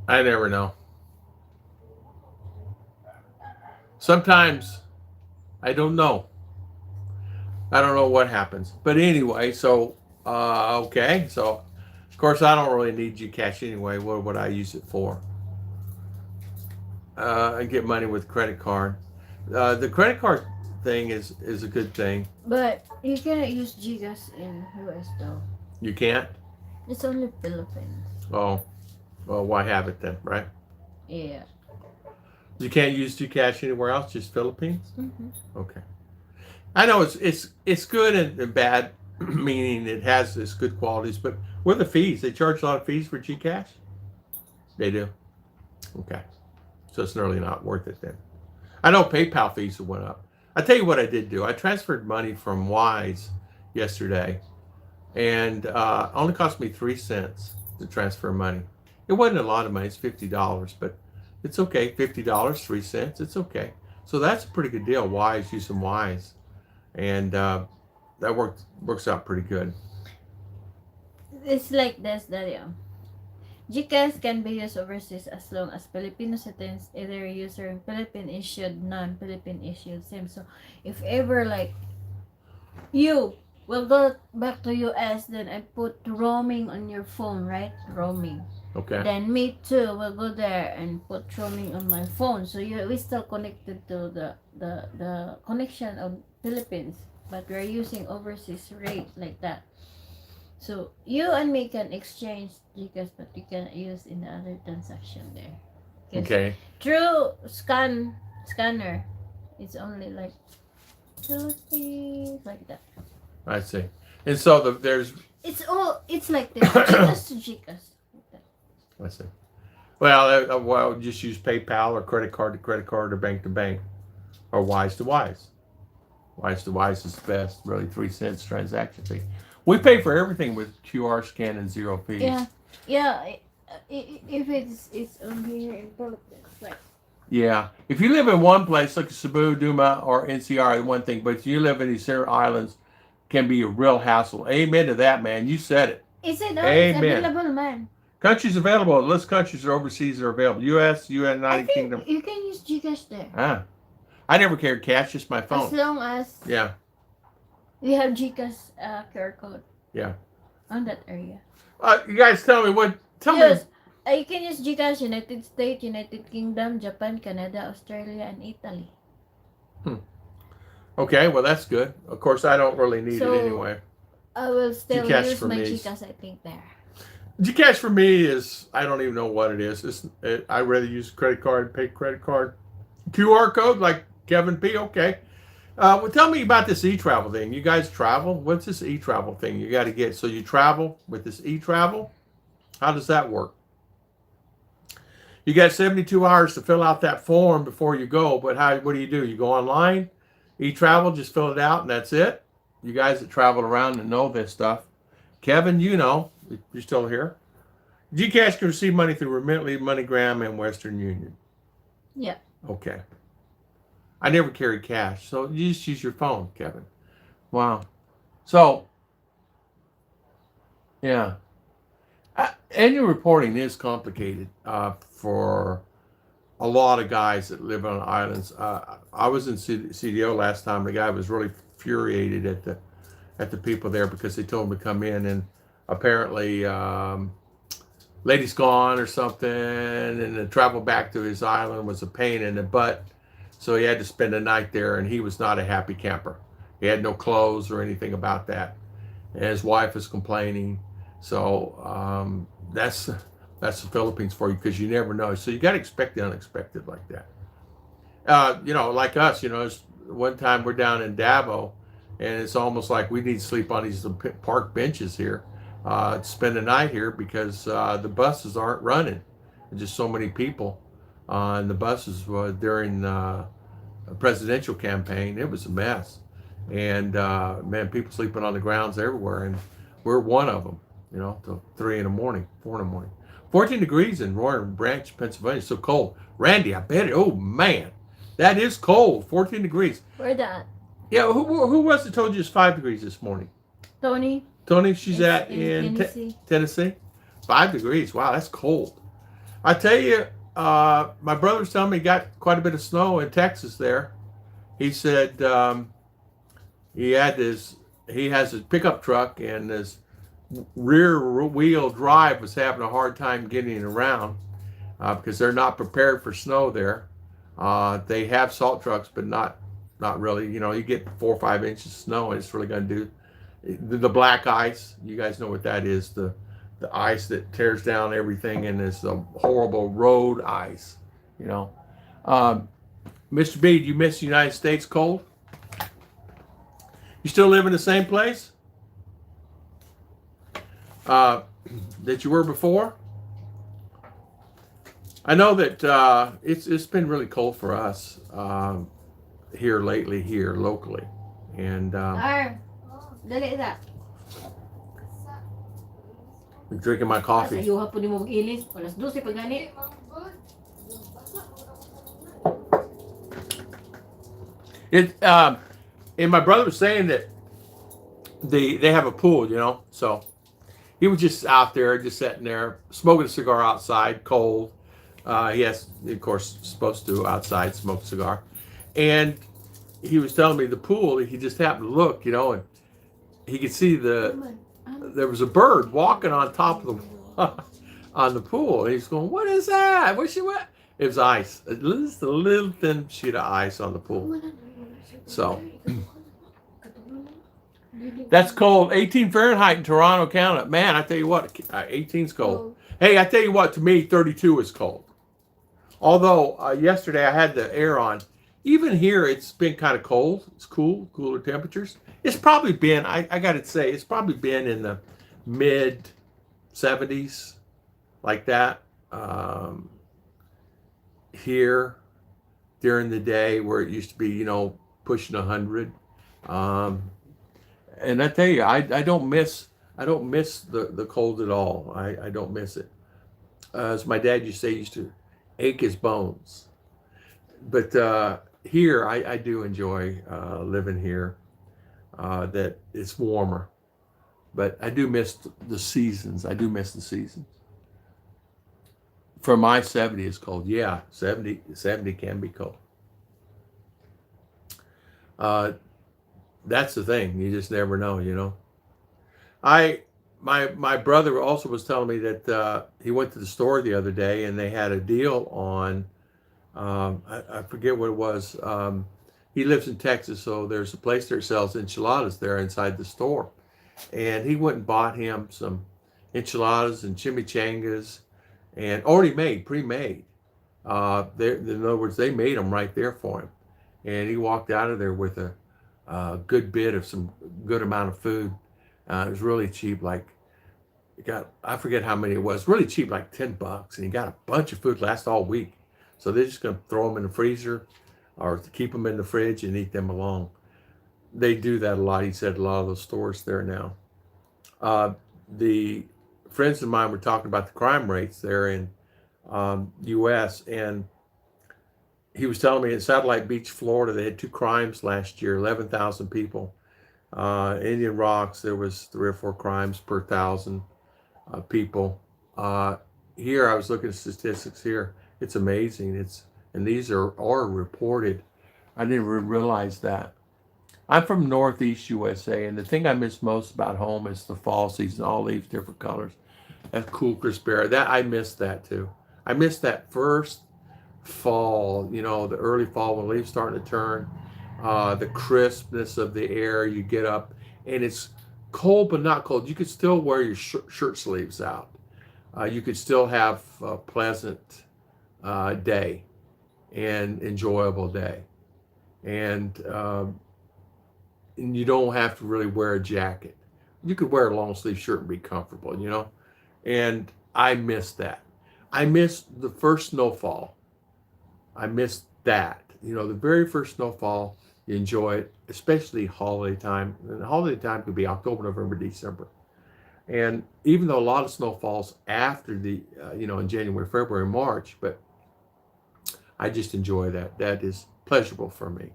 I never know. Sometimes I don't know. I don't know what happens. But anyway, so okay. So of course I don't really need Gcash anyway. What would I use it for? I get money with credit card. The credit card thing is a good thing. But you cannot use Gcash in US though. You can't? It's only Philippines. Oh. Well, why have it then, right? Yeah. You can't use Gcash anywhere else, just Philippines? Mm-hmm. Okay. I know it's good and bad, meaning it has its good qualities, but what are the fees? They charge a lot of fees for Gcash? They do? Okay. So it's really not worth it then. I know PayPal fees went up. I tell you what I did do. I transferred money from Wise yesterday, and only cost me 3 cents to transfer money. It wasn't a lot of money. It's $50, but it's okay. $50, 3 cents. It's okay. So that's a pretty good deal. Wise, using Wise, and that works out pretty good. It's like this, Dario. Gcash can be used overseas as long as Filipino citizens either user in Philippine issued, non-Philippine issued SIM. So if ever like you will go back to US, then I put roaming on your phone, right? Roaming. Okay. Then me too will go there and put roaming on my phone. So we still connected to the connection of Philippines, but we're using overseas rate like that. So you and me can exchange Gcash, but you can use in the other transaction there. Because Okay. through scanner, it's only like $2 like that. I see. And so there's, It's like this. Gcash to Gcash. Like that. I see. Well, just use PayPal or credit card to credit card or bank to bank or Wise to Wise. Wise to Wise is the best, really 3 cents transaction fee. We pay for everything with QR scan and zero fees. Yeah, yeah. If it's on here in Philippines, like Yeah. If you live in one place, like Cebu, Duma, or NCR, one thing, but if you live in these Sarah Islands, can be a real hassle. Amen to that, man. You said it. is it? It's Amen. available, man. Countries available. List countries are overseas are available. U.S., I United think Kingdom. you can use Gcash there Ah. I never carried cash, just my as phone. long as Yeah. you have Gcash QR code. Yeah. On that area. You guys tell me what. Tell Yes. me. You can use Gcash United States, United Kingdom, Japan, Canada, Australia, and Italy. Okay, well that's good. Of course, I don't really need So- it anyway. I will still Gcash use for my me. Gcash, I think, there. Gcash for me is I don't even know what it is. I rather use credit card, pay credit card, QR code like Kevin P. Okay. Well, tell me about this e-travel thing. You guys travel? What's this e-travel thing you got to get? So you travel with this e-travel? How does that work? You got 72 hours to fill out that form before you go, but what do? You go online, e-travel, just fill it out and that's it? You guys that travel around and know this stuff. Kevin, you know, you're still here. Gcash can receive money through Remitly, MoneyGram, and Western Union. Yeah. Okay. I never carried cash, so you just use your phone, Kevin. Wow. So, yeah. Annual reporting is complicated for a lot of guys that live on islands. I was in CDO last time. The guy was really infuriated at the people there because they told him to come in, and apparently lady's gone or something, and the travel back to his island was a pain in the butt. So he had to spend the night there, and he was not a happy camper. He had no clothes or anything about that, and his wife was complaining. So that's the Philippines for you, because you never know. So you got to expect the unexpected like that. Like us. One time we're down in Davao, and it's almost like we need to sleep on these park benches here, spend the night here because the buses aren't running. There's just so many people. And the buses during a presidential campaign, it was a mess. And man, people sleeping on the grounds everywhere, and we're one of them. Till 3 in the morning, 4 in the morning. 14 degrees in Roaring Branch, Pennsylvania. So cold. Randy, I bet it. Oh man, that is cold. 14 degrees. Where that? Yeah, who was it told you it's 5 degrees this morning? Tony? Tony, she's It's in Tennessee. Tennessee. 5 degrees. Wow, that's cold. I tell you, my brother was telling me he got quite a bit of snow in Texas there. He said he has his pickup truck, and his rear wheel drive was having a hard time getting around because they're not prepared for snow there. They have salt trucks, but not really. You get 4 or 5 inches of snow, and it's really going to do the black ice. You guys know what that is, the ice that tears down everything, and it's a horrible road ice. Mr. B, do you miss the United States cold? You still live in the same place that you were before? I know that it's been really cold for us here lately, here locally, and Dali that. I'm drinking my coffee. Ayaw hapon ni mo mag-ilis. Alas 12 pa gani. And my brother was saying that they have a pool, so he was just out there, just sitting there, smoking a cigar outside, cold. He has, of course, supposed to outside smoke a cigar, and he was telling me the pool. He just happened to look, and he could see there was a bird walking on top of on the pool, and he's going, "What is that? What?" It was ice, just a little thin sheet of ice on the pool. So that's cold. 18 Fahrenheit in Toronto, Canada. Man, I tell you what, 18's cold. Hey, I tell you what, to me, 32 is cold. Although yesterday I had the air on. Even here, it's been kind of cold. It's cool, cooler temperatures. It's probably been, I got to say, it's probably been in the mid 70s, like that, here during the day, where it used to be, pushing 100. Um, and I tell you, I don't miss the cold at all. I don't miss it. As my dad used to say, he used to ache his bones. But here, I do enjoy living here. That it's warmer, but I do miss the seasons. I do miss the seasons. For my 70 is cold. Yeah, 70 can be cold. Uh, that's the thing. You just never know. I my brother also was telling me that he went to the store the other day and they had a deal on. I forget what it was. He lives in Texas, so there's a place that sells enchiladas there inside the store, and he went and bought him some enchiladas and chimichangas, and already made, pre-made. In other words, they made them right there for him, and he walked out of there with a good bit of some good amount of food. It was really cheap, like I forget how many it was. Really cheap, like $10, and he got a bunch of food last all week. So they're just gonna throw them in the freezer, or keep them in the fridge and eat them along. They do that a lot. He said a lot of those stores there now. The friends of mine were talking about the crime rates there in U.S. and he was telling me in Satellite Beach, Florida, they had 2 crimes last year, 11,000 people. Indian Rocks, there was 3 or 4 crimes per 1,000 people. Here, I was looking at statistics here. It's amazing. And these are reported. I didn't realize that. I'm from Northeast USA, and the thing I miss most about home is the fall season, all leaves different colors. That cool, crisp air. That I miss that too. I miss that first fall. The early fall when leaves starting to turn. The crispness of the air. You get up, and it's cold but not cold. You could still wear your shirt sleeves out. You could still have a pleasant day and enjoyable day, and you don't have to really wear a jacket. You could wear a long sleeve shirt and be comfortable. And I miss that. I miss the first snowfall. I miss that. The very first snowfall, you enjoy it, especially holiday time. And the holiday time could be October, November, December. And even though a lot of snow falls after in January, February, March, but I just enjoy that. That is pleasurable for me.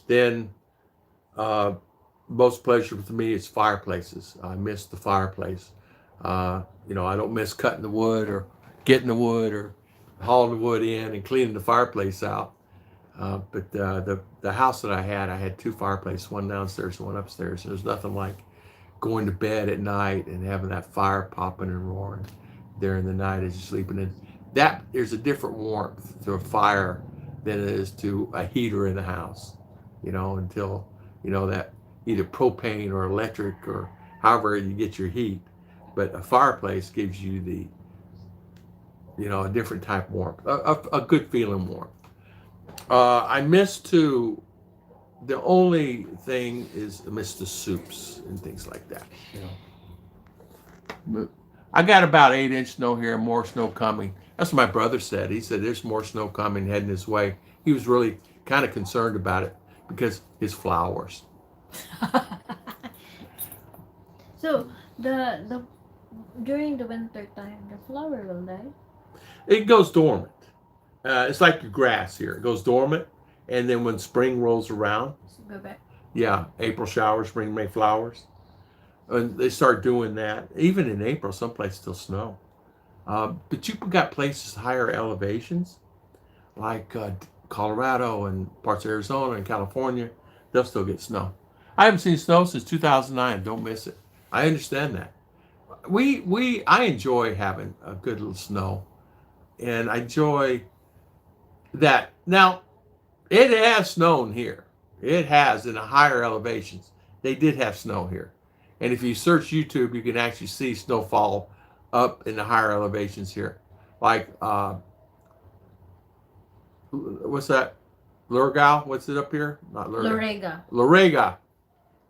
Then, most pleasurable to me is fireplaces. I miss the fireplace. I don't miss cutting the wood or getting the wood or hauling the wood in and cleaning the fireplace out. But the house that I had 2 fireplaces, one downstairs and one upstairs. There's nothing like going to bed at night and having that fire popping and roaring during the night as you're sleeping in. That there's a different warmth to a fire than it is to a heater in the house. Until that either propane or electric or however you get your heat. But a fireplace gives you a different type of warmth, a good feeling warmth. I miss too. The only thing is I miss the soups and things like that. But I got about 8-inch snow here and more snow coming. That's what my brother said. He said there's more snow coming heading his way. He was really kind of concerned about it because his flowers. So the during the winter time, the flower will die. It goes dormant. It's like your grass here. It goes dormant, and then when spring rolls around, So go back. yeah, April showers, spring May flowers, and they start doing that. Even in April, some places still snow. But you've got places higher elevations, like Colorado and parts of Arizona and California. They'll still get snow. I haven't seen snow since 2009. Don't miss it. I understand that. I enjoy having a good little snow, and I enjoy that. Now, it has snowed here. It has in the higher elevations. They did have snow here. And if you search YouTube, you can actually see snowfall up in the higher elevations here. Like what's that? Lurgal? What's it up here? Not Lurgal. Lorega. Lorega.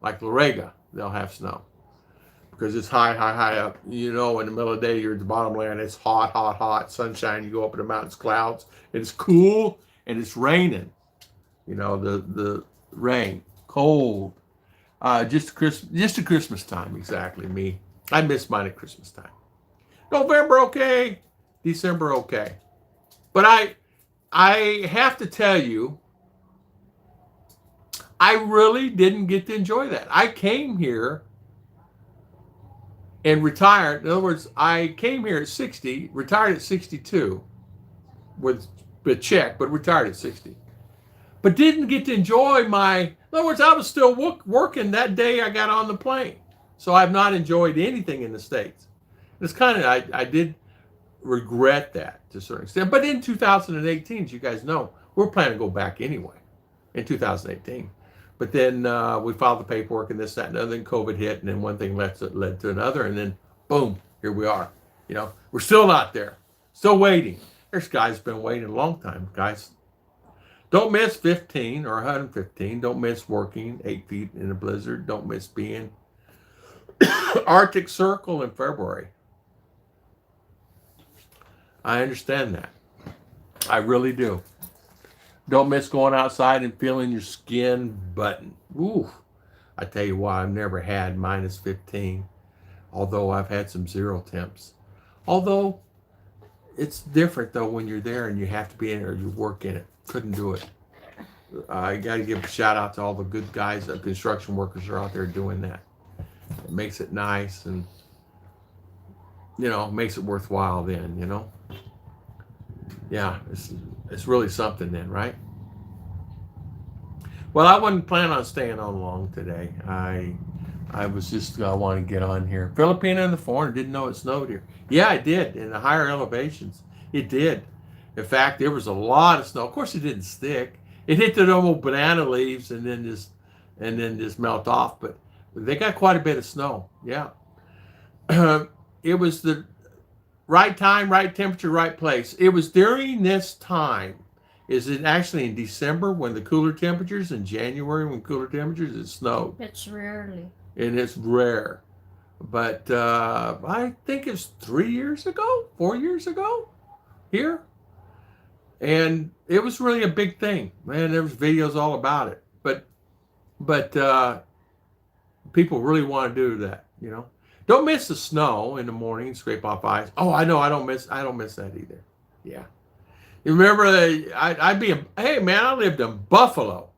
Like Lorega, they'll have snow. Because it's high, high, high up. You know, in the middle of the day, you're at the bottom layer, and it's hot, hot, hot. Sunshine. You go up in the mountains, clouds. And it's cool, and it's raining. You know, the rain, cold. Just a Christmas time, exactly. Me, I miss mine at Christmas time. November, okay. December, okay. But I have to tell you, I really didn't get to enjoy that. I came here and retired. In other words, I came here at 60, retired at 62 with a check, but retired at 60. But didn't get to enjoy in other words, I was still working that day I got on the plane. So I've not enjoyed anything in the States. It's kind of, I did regret that to a certain extent. But in 2018, as you guys know, we're planning to go back anyway in 2018. But then we filed the paperwork and this, that, and other. Then COVID hit, and then one thing led to another, and then boom, here we are. You know, we're still not there, still waiting. There's guys been waiting a long time, guys. Don't miss 15 or 115. Don't miss working 8 feet in a blizzard. Don't miss being Arctic Circle in February. I understand that. I really do. Don't miss going outside and feeling your skin button. Ooh, I tell you what, I've never had minus 15, although I've had some zero temps. Although it's different though when you're there and you have to be in it or you work in it. Couldn't do it. I got to give a shout out to all the good guys, construction workers are out there doing that. It makes it nice and, you know, makes it worthwhile then, you know. Yeah, it's really something then, right? Well, I wasn't planning on staying on long today. I was just, I want to get on here. Filipina in the foreign, didn't know it snowed here. Yeah, it did. In the higher elevations, it did. In fact, there was a lot of snow. Of course, it didn't stick. It hit the normal banana leaves and then just melt off. But they got quite a bit of snow. Yeah. It was the right time, right temperature, right place. It was during this time. Is it actually in December when the cooler temperatures, in January when cooler temperatures, it snowed. It's rarely. And it's rare. But I think it's 3 years ago, 4 years ago here. And it was really a big thing. Man, there was videos all about it. But people really want to do that, you know. Don't miss the snow in the morning, scrape off ice. Oh, I know, I don't miss that either. Yeah. You remember hey man, I lived in Buffalo.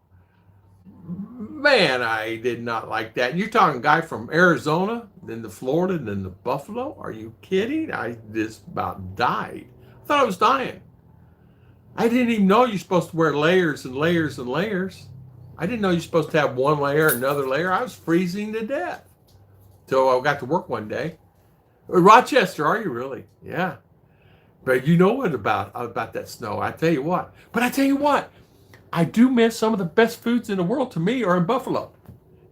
Man, I did not like that. You're talking a guy from Arizona, then to Florida, then to Buffalo. Are you kidding? I just about died. I thought I was dying. I didn't even know you're supposed to wear layers and layers and layers. I didn't know you're supposed to have one layer, another layer. I was freezing to death. So I got to work one day. Rochester, are you really? Yeah. But you know what about that snow. I tell you what. But I tell you what. I do miss some of the best foods in the world to me are in Buffalo.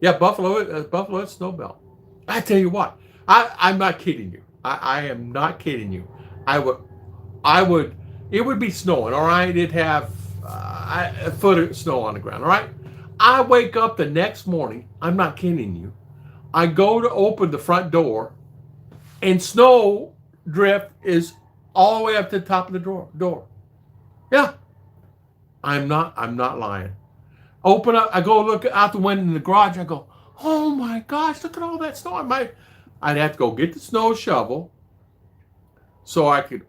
Yeah, Buffalo is snow belt. I tell you what. I'm not kidding you. I am not kidding you. It would be snowing, all right? It'd have a foot of snow on the ground, all right? I wake up the next morning. I'm not kidding you. I go to open the front door, and snow drift is all the way up to the top of the door. Yeah, I'm not lying. Open up. I go look out the window in the garage. I go, oh my gosh, look at all that snow. I'd have to go get the snow shovel, so I could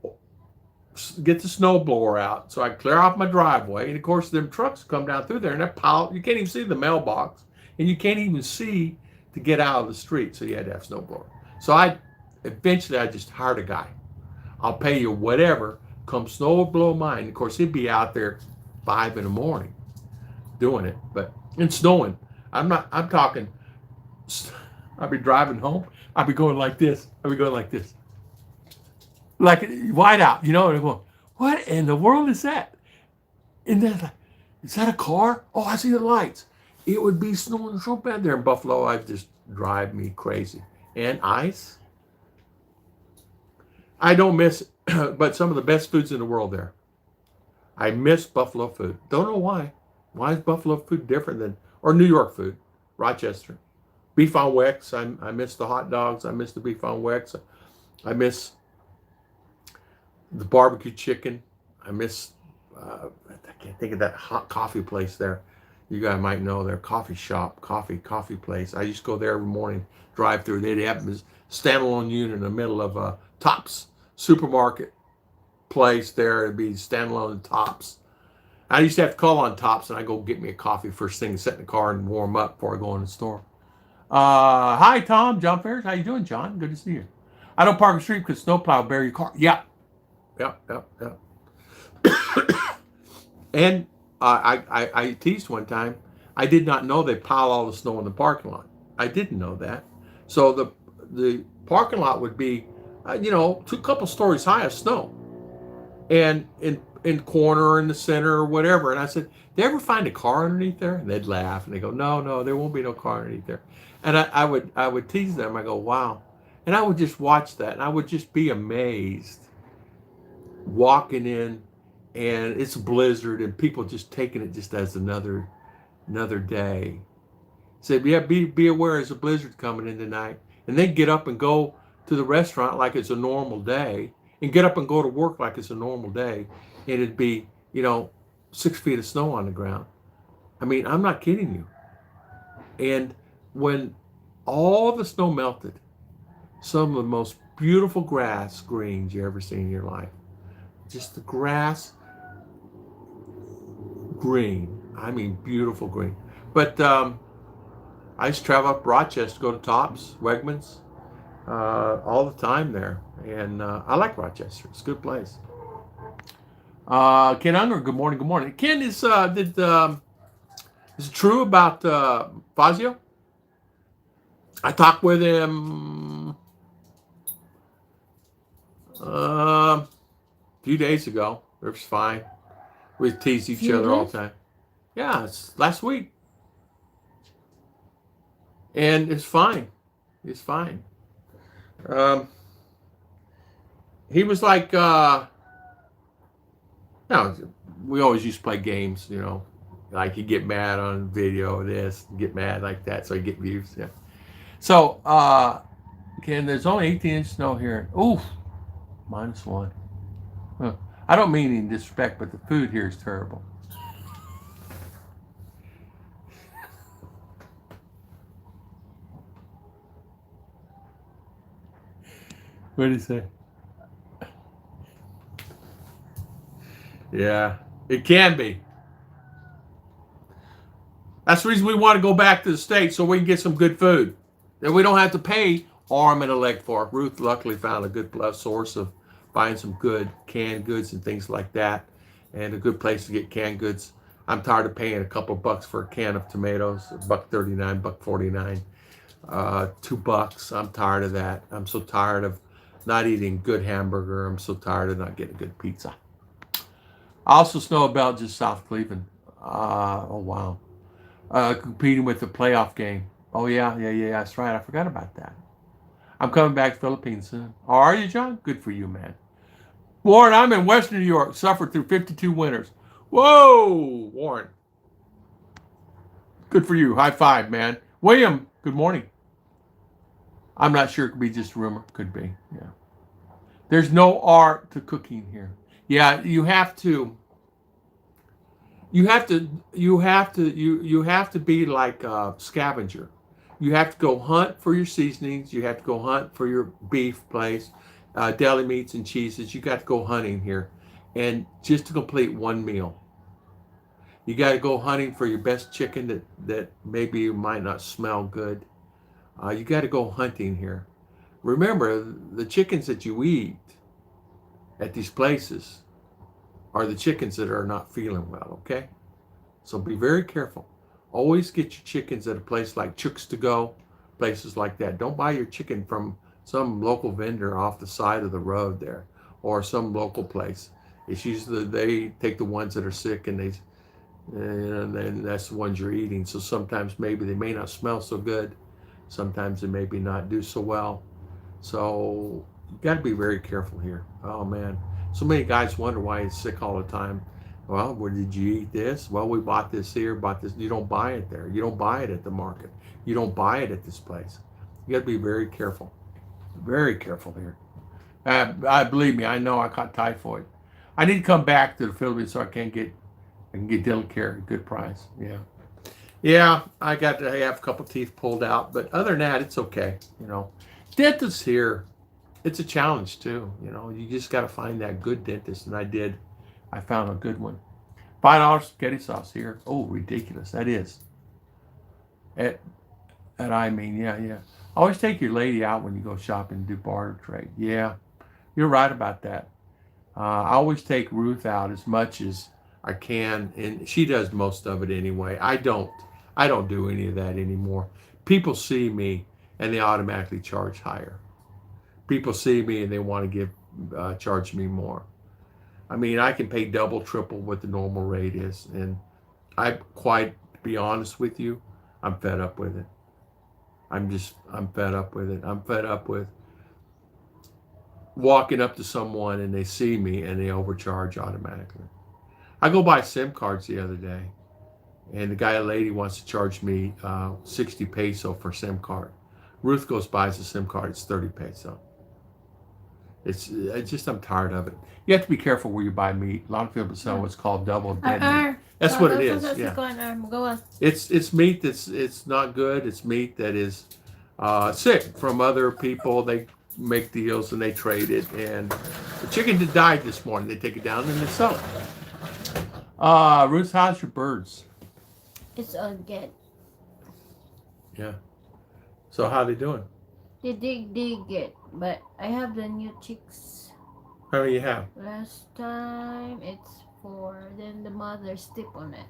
get the snow blower out, so I could clear off my driveway. And of course, them trucks come down through there, and that pile, you can't even see the mailbox, and you can't even see to get out of the street. So you had to have snow blower. So eventually I just hired a guy. I'll pay you whatever. Come snow blow mine. Of course, he'd be out there 5 in the morning doing it, but it's snowing. I'm talking. I'll be driving home. I'll be going like this. Like wide out, you know, and I'm going, what in the world is that? And then like, is that a car? Oh, I see the lights. It would be snowing so bad there in Buffalo, I'd just drive me crazy. And ice. I don't miss it, but some of the best foods in the world there. I miss Buffalo food. Don't know why. Why is Buffalo food different than, or New York food? Rochester. Beef on Wex. I miss the hot dogs. I miss the beef on Wex. I miss the barbecue chicken. I miss, I can't think of that hot coffee place there. You guys might know their coffee shop, coffee place. I used to go there every morning, drive through. They'd have this standalone unit in the middle of a Tops supermarket place there. It'd be standalone Tops. I used to have to call on Tops, and I go get me a coffee first thing, sit in the car and warm up before I go in the store. Hi, Tom. John Ferris. How you doing, John? Good to see you. I don't park on the street because snowplow bury your car. Yeah. And I teased one time. I did not know they pile all the snow in the parking lot. I didn't know that. So the parking lot would be, two couple stories high of snow, and in corner or in the center or whatever. And I said, "Did you ever find a car underneath there?" And they'd laugh and they go, "No, there won't be no car underneath there." And I would tease them. I go, "Wow," and I would just watch that, and I would just be amazed walking in, and it's a blizzard, and people just taking it just as another day. Said, "Yeah, be aware there's a blizzard coming in tonight," and they get up and go to the restaurant like it's a normal day, and get up and go to work like it's a normal day, and it'd be 6 feet of snow on the ground. I mean, I'm not kidding you. And when all the snow melted, some of the most beautiful grass greens you ever seen in your life. Just the grass green. I mean, beautiful green. But I used to travel up Rochester to go to Tops, Wegmans, all the time there. And I like Rochester. It's a good place. Ken Unger, good morning, good morning. Ken, is it true about Fazio? I talked with him a few days ago. It was fine. We tease each other all the time. Yeah, it's last week. And it's fine. It's fine. He was like, we always used to play games, like you get mad on video, this, get mad like that, so you get views. Yeah. So, Ken, there's only 18-inch snow here. Oof, -1. Huh. I don't mean any disrespect, but the food here is terrible. What did he say? Yeah, it can be. That's the reason we want to go back to the States, so we can get some good food that we don't have to pay arm and a leg for. Ruth luckily found a good source of buying some good canned goods and things like that, and a good place to get canned goods. I'm tired of paying a couple bucks for a can of tomatoes, $1.39, $1.49, $2. I'm tired of that. I'm so tired of not eating good hamburger. I'm so tired of not getting good pizza. I also know about just South Cleveland. Oh wow. Competing with the playoff game. Oh yeah, that's right. I forgot about that. I'm coming back to Philippines soon. How are you, John? Good for you, man. Warren, I'm in Western New York. Suffered through 52 winters. Whoa, Warren. Good for you. High five, man. William, good morning. I'm not sure. It could be just a rumor. Could be. Yeah. There's no art to cooking here. Yeah, you have to be like a scavenger. You have to go hunt for your seasonings. You have to go hunt for your beef place, deli meats and cheeses. You got to go hunting here, and just to complete one meal, you got to go hunting for your best chicken that maybe you might not smell good. You got to go hunting here. Remember, the chickens that you eat at these places are the chickens that are not feeling well, okay? So be very careful. Always get your chickens at a place like Chooks to Go, places like that. Don't buy your chicken from some local vendor off the side of the road there, or some local place. It's usually they take the ones that are sick and then that's the ones you're eating. So sometimes maybe they may not smell so good. Sometimes they maybe not do so well. So you got to be very careful here. Oh man, so many guys wonder why he's sick all the time. Well, where did you eat this? Well, we bought this here, bought this. You don't buy it there. You don't buy it at the market. You don't buy it at this place. You got to be very careful. Very careful here. I believe me, I know I caught typhoid. I need to come back to the Philippines so I can get dental care at a good price. Yeah. Yeah, I got to have a couple teeth pulled out, but other than that, it's okay. Dentists here, it's a challenge too. You just got to find that good dentist, and I did. I found a good one. $5 spaghetti sauce here. Oh, ridiculous. That is. At, I mean, yeah. Always take your lady out when you go shopping and do barter trade. Yeah, you're right about that. I always take Ruth out as much as I can, and she does most of it anyway. I don't. I don't do any of that anymore. People see me and they automatically charge higher. People see me and they want to charge me more. I mean, I can pay double, triple what the normal rate is, and to be honest with you, I'm fed up with it. I'm fed up with it. I'm fed up with walking up to someone and they see me and they overcharge automatically. I go buy SIM cards the other day, and the lady wants to charge me 60 peso for SIM card. Ruth goes buys a SIM card, it's 30 peso. It's just, I'm tired of it. You have to be careful where you buy meat. A lot of people sell what's called double dead meat. That's what it is. Yeah. It's meat it's not good. It's meat that is sick from other people. They make deals and they trade it. And the chicken that died this morning, they take it down and they sell it. Ruth, how's your birds? It's all good. Yeah. So how are they doing? They dig it, but I have the new chicks. How many you have? Last time it's 4, then the mother step on it.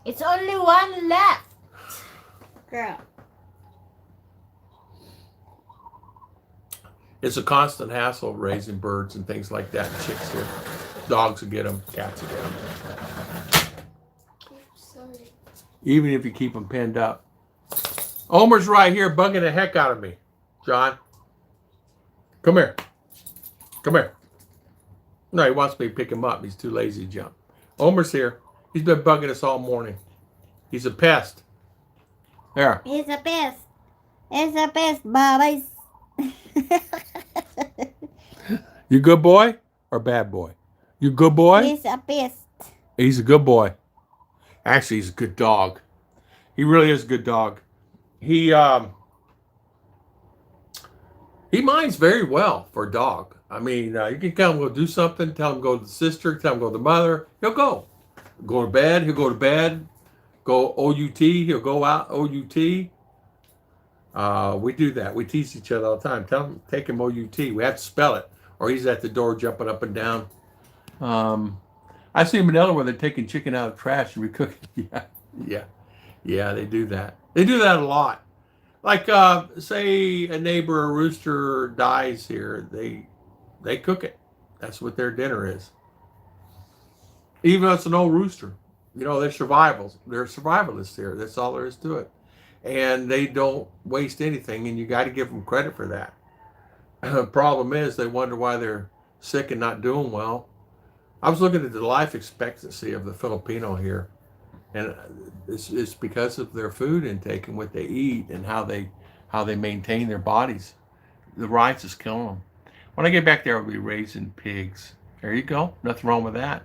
It's only 1 left. Girl. It's a constant hassle raising birds and things like that. Chicks here. Dogs will get them. Cats will get them. Sorry. Even if you keep them pinned up. Omer's right here bugging the heck out of me. John. Come here. Come here. No, he wants me to pick him up. He's too lazy to jump. Omer's here. He's been bugging us all morning. He's a pest. There. He's a pest. He's a pest, babies. You good boy or bad boy? You good boy? He's a pest. He's a good boy. Actually, he's a good dog. He really is a good dog. He minds very well for a dog. I mean, you can tell him go do something, tell him go to the sister, tell him go to the mother. He'll go. Go to bed, he'll go to bed. Go OUT, he'll go out OUT. We do that. We tease each other all the time. Tell him, take him OUT. We have to spell it, or he's at the door jumping up and down. I see Manila where they're taking chicken out of the trash and recooking. Yeah, they do that. They do that a lot. Like, say a neighbor, a rooster dies here, they cook it. That's what their dinner is. Even though it's an old rooster. They're survivalists here. That's all there is to it. And they don't waste anything, and you got to give them credit for that. The problem is they wonder why they're sick and not doing well. I was looking at the life expectancy of the Filipino here, and it's because of their food intake and what they eat and how they maintain their bodies. The rice is killing them. When I get back there, I'll be raising pigs. There you go. Nothing wrong with that.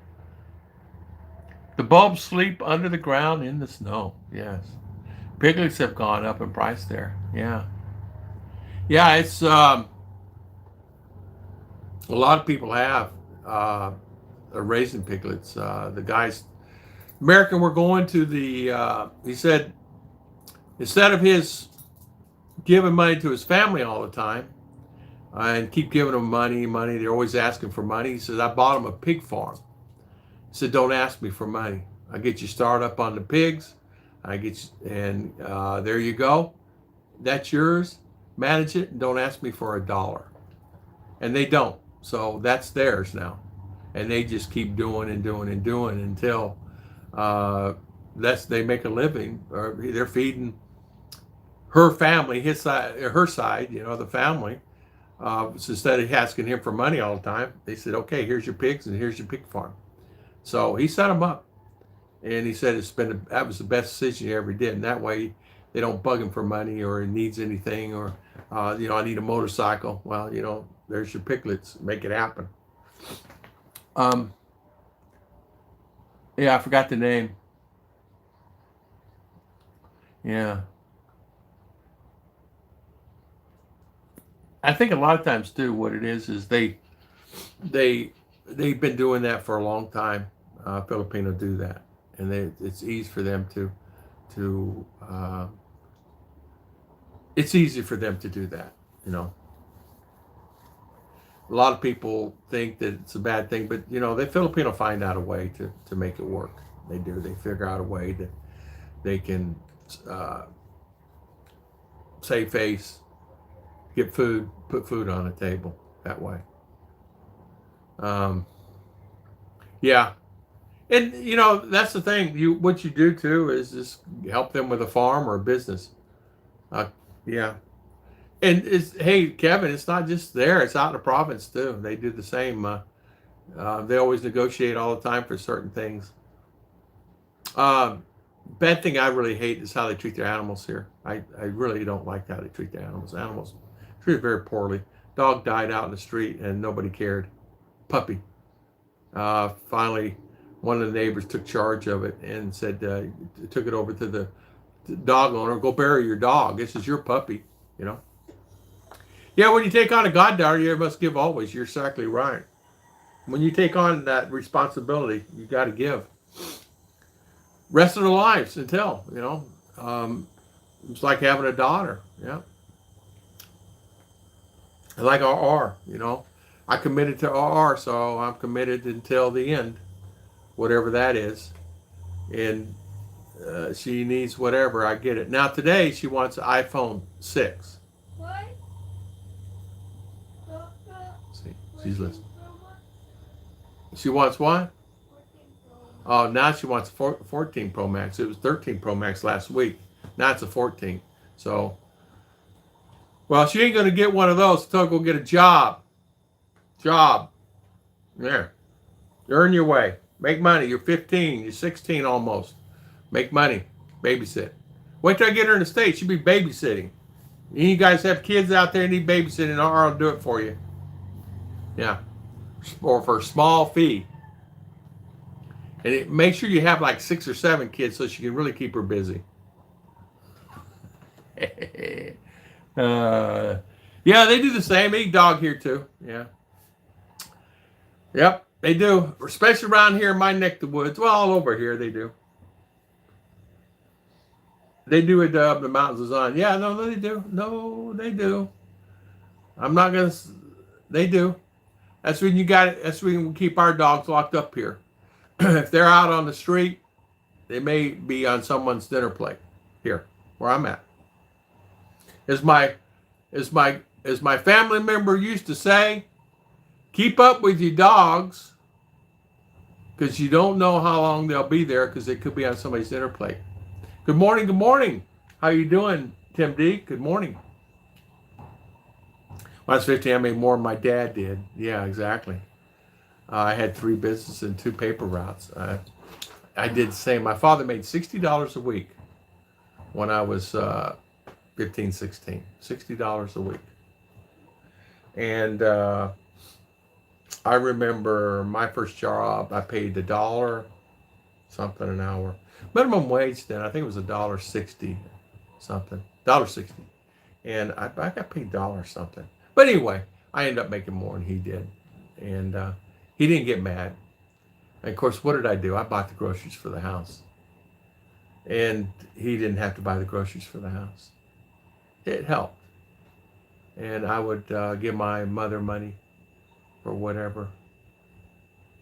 The bulbs sleep under the ground in the snow. Yes. Piglets have gone up in price there. Yeah. Yeah, it's a lot of people are raising piglets. The guys, American, we're going to he said, instead of his giving money to his family all the time and keep giving them money, they're always asking for money. He says, I bought him a pig farm. He said, don't ask me for money. I get you started up on the pigs. And there you go. That's yours. Manage it and don't ask me for $1. And they don't. So that's theirs now. And they just keep doing and doing and doing until they make a living, or they're feeding her family, her side, the family. So instead of asking him for money all the time, they said, okay, here's your pigs and here's your pig farm. So he set them up, and he said that was the best decision he ever did. And that way, they don't bug him for money or he needs anything or I need a motorcycle. Well, there's your piglets. Make it happen. Yeah, I forgot the name. Yeah. I think a lot of times too, what it is they've been doing that for a long time. Filipino do that, and it's easy for them to it's easy for them to do that. A lot of people think that it's a bad thing, but the Filipino find out a way to make it work. They do. They figure out a way that they can save face, get food, put food on the table that way. Yeah, and that's the thing. What you do too is just help them with a farm or a business. Yeah, and hey Kevin, it's not just there. It's out in the province too. They do the same. They always negotiate all the time for certain things. Bad thing I really hate is how they treat their animals here. I really don't like how they treat their animals. Animals treated very poorly. Dog died out in the street and nobody cared. Puppy. Finally, one of the neighbors took charge of it and said, took it over to the dog owner. Go bury your dog. This is your puppy. Yeah, when you take on a goddaughter, you must give always. You're exactly right. When you take on that responsibility, you got to give. Rest of their lives until, it's like having a daughter. Yeah. Like RR, I committed to RR, so I'm committed until the end, whatever that is. And she needs whatever, I get it. Now today she wants an iPhone 6. What? See, she's listening. She wants what? Oh, now she wants 14 Pro Max. It was 13 Pro Max last week. Now it's a 14. So, well, she ain't going to get one of those until go get a job. Job. Yeah. Earn your way. Make money. You're 15. You're 16 almost. Make money. Babysit. Wait till I get her in the States. She'll be babysitting. You guys have kids out there need babysitting. I'll do it for you. Yeah. Or for a small fee. And make sure you have like 6 or 7 kids so she can really keep her busy. Yeah, they do the same. They eat dog here too. Yeah. Yep, they do. Especially around here in my neck of the woods. Well, all over here they do. They do it up the mountains of Zion. Yeah, no, they do. No, they do. I'm not going to. They do. That's when you got it. That's when we keep our dogs locked up here. If they're out on the street, they may be on someone's dinner plate here, where I'm at. As my family member used to say, keep up with your dogs because you don't know how long they'll be there because they could be on somebody's dinner plate. Good morning, good morning. How you doing, Tim D? Good morning. When I was 15, I made more than my dad did. Yeah, exactly. I had 3 businesses and 2 paper routes. I did the same. My father made $60 a week when I was 15, 16. $60 a week. And I remember my first job, I paid $1 something an hour. Minimum wage then, I think it was $1.60 something. $1.60. And I got paid $1 something. But anyway, I ended up making more than he did. And he didn't get mad. And of course, what did I do? I bought the groceries for the house. And he didn't have to buy the groceries for the house. It helped. And I would give my mother money for whatever.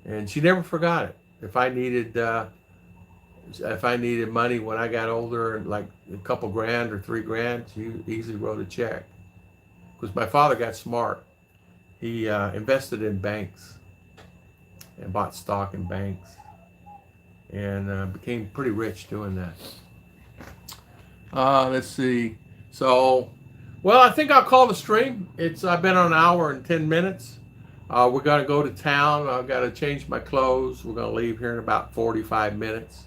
And she never forgot it. If I needed money when I got older, like a couple grand or $3,000, she easily wrote a check. Because my father got smart. He invested in banks and bought stock in banks and became pretty rich doing that. Let's see. So, well, I think I'll call the stream. I've been on an hour and 10 minutes. We're going to go to town. I've got to change my clothes. We're going to leave here in about 45 minutes.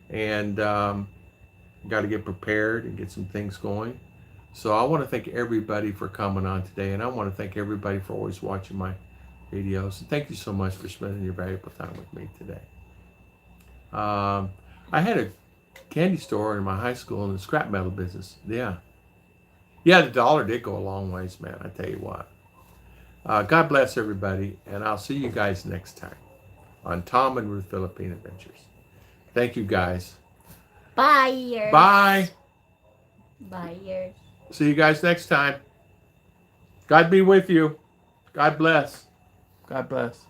And got to get prepared and get some things going. So I want to thank everybody for coming on today. And I want to thank everybody for always watching my videos. And thank you so much for spending your valuable time with me today. I had a candy store in my high school in the scrap metal business. Yeah. Yeah, the dollar did go a long ways, man. I tell you what. God bless everybody, and I'll see you guys next time on Tom and Ruth Philippine Adventures. Thank you, guys. Bye. Bye. Bye. See you guys next time. God be with you. God bless. God bless.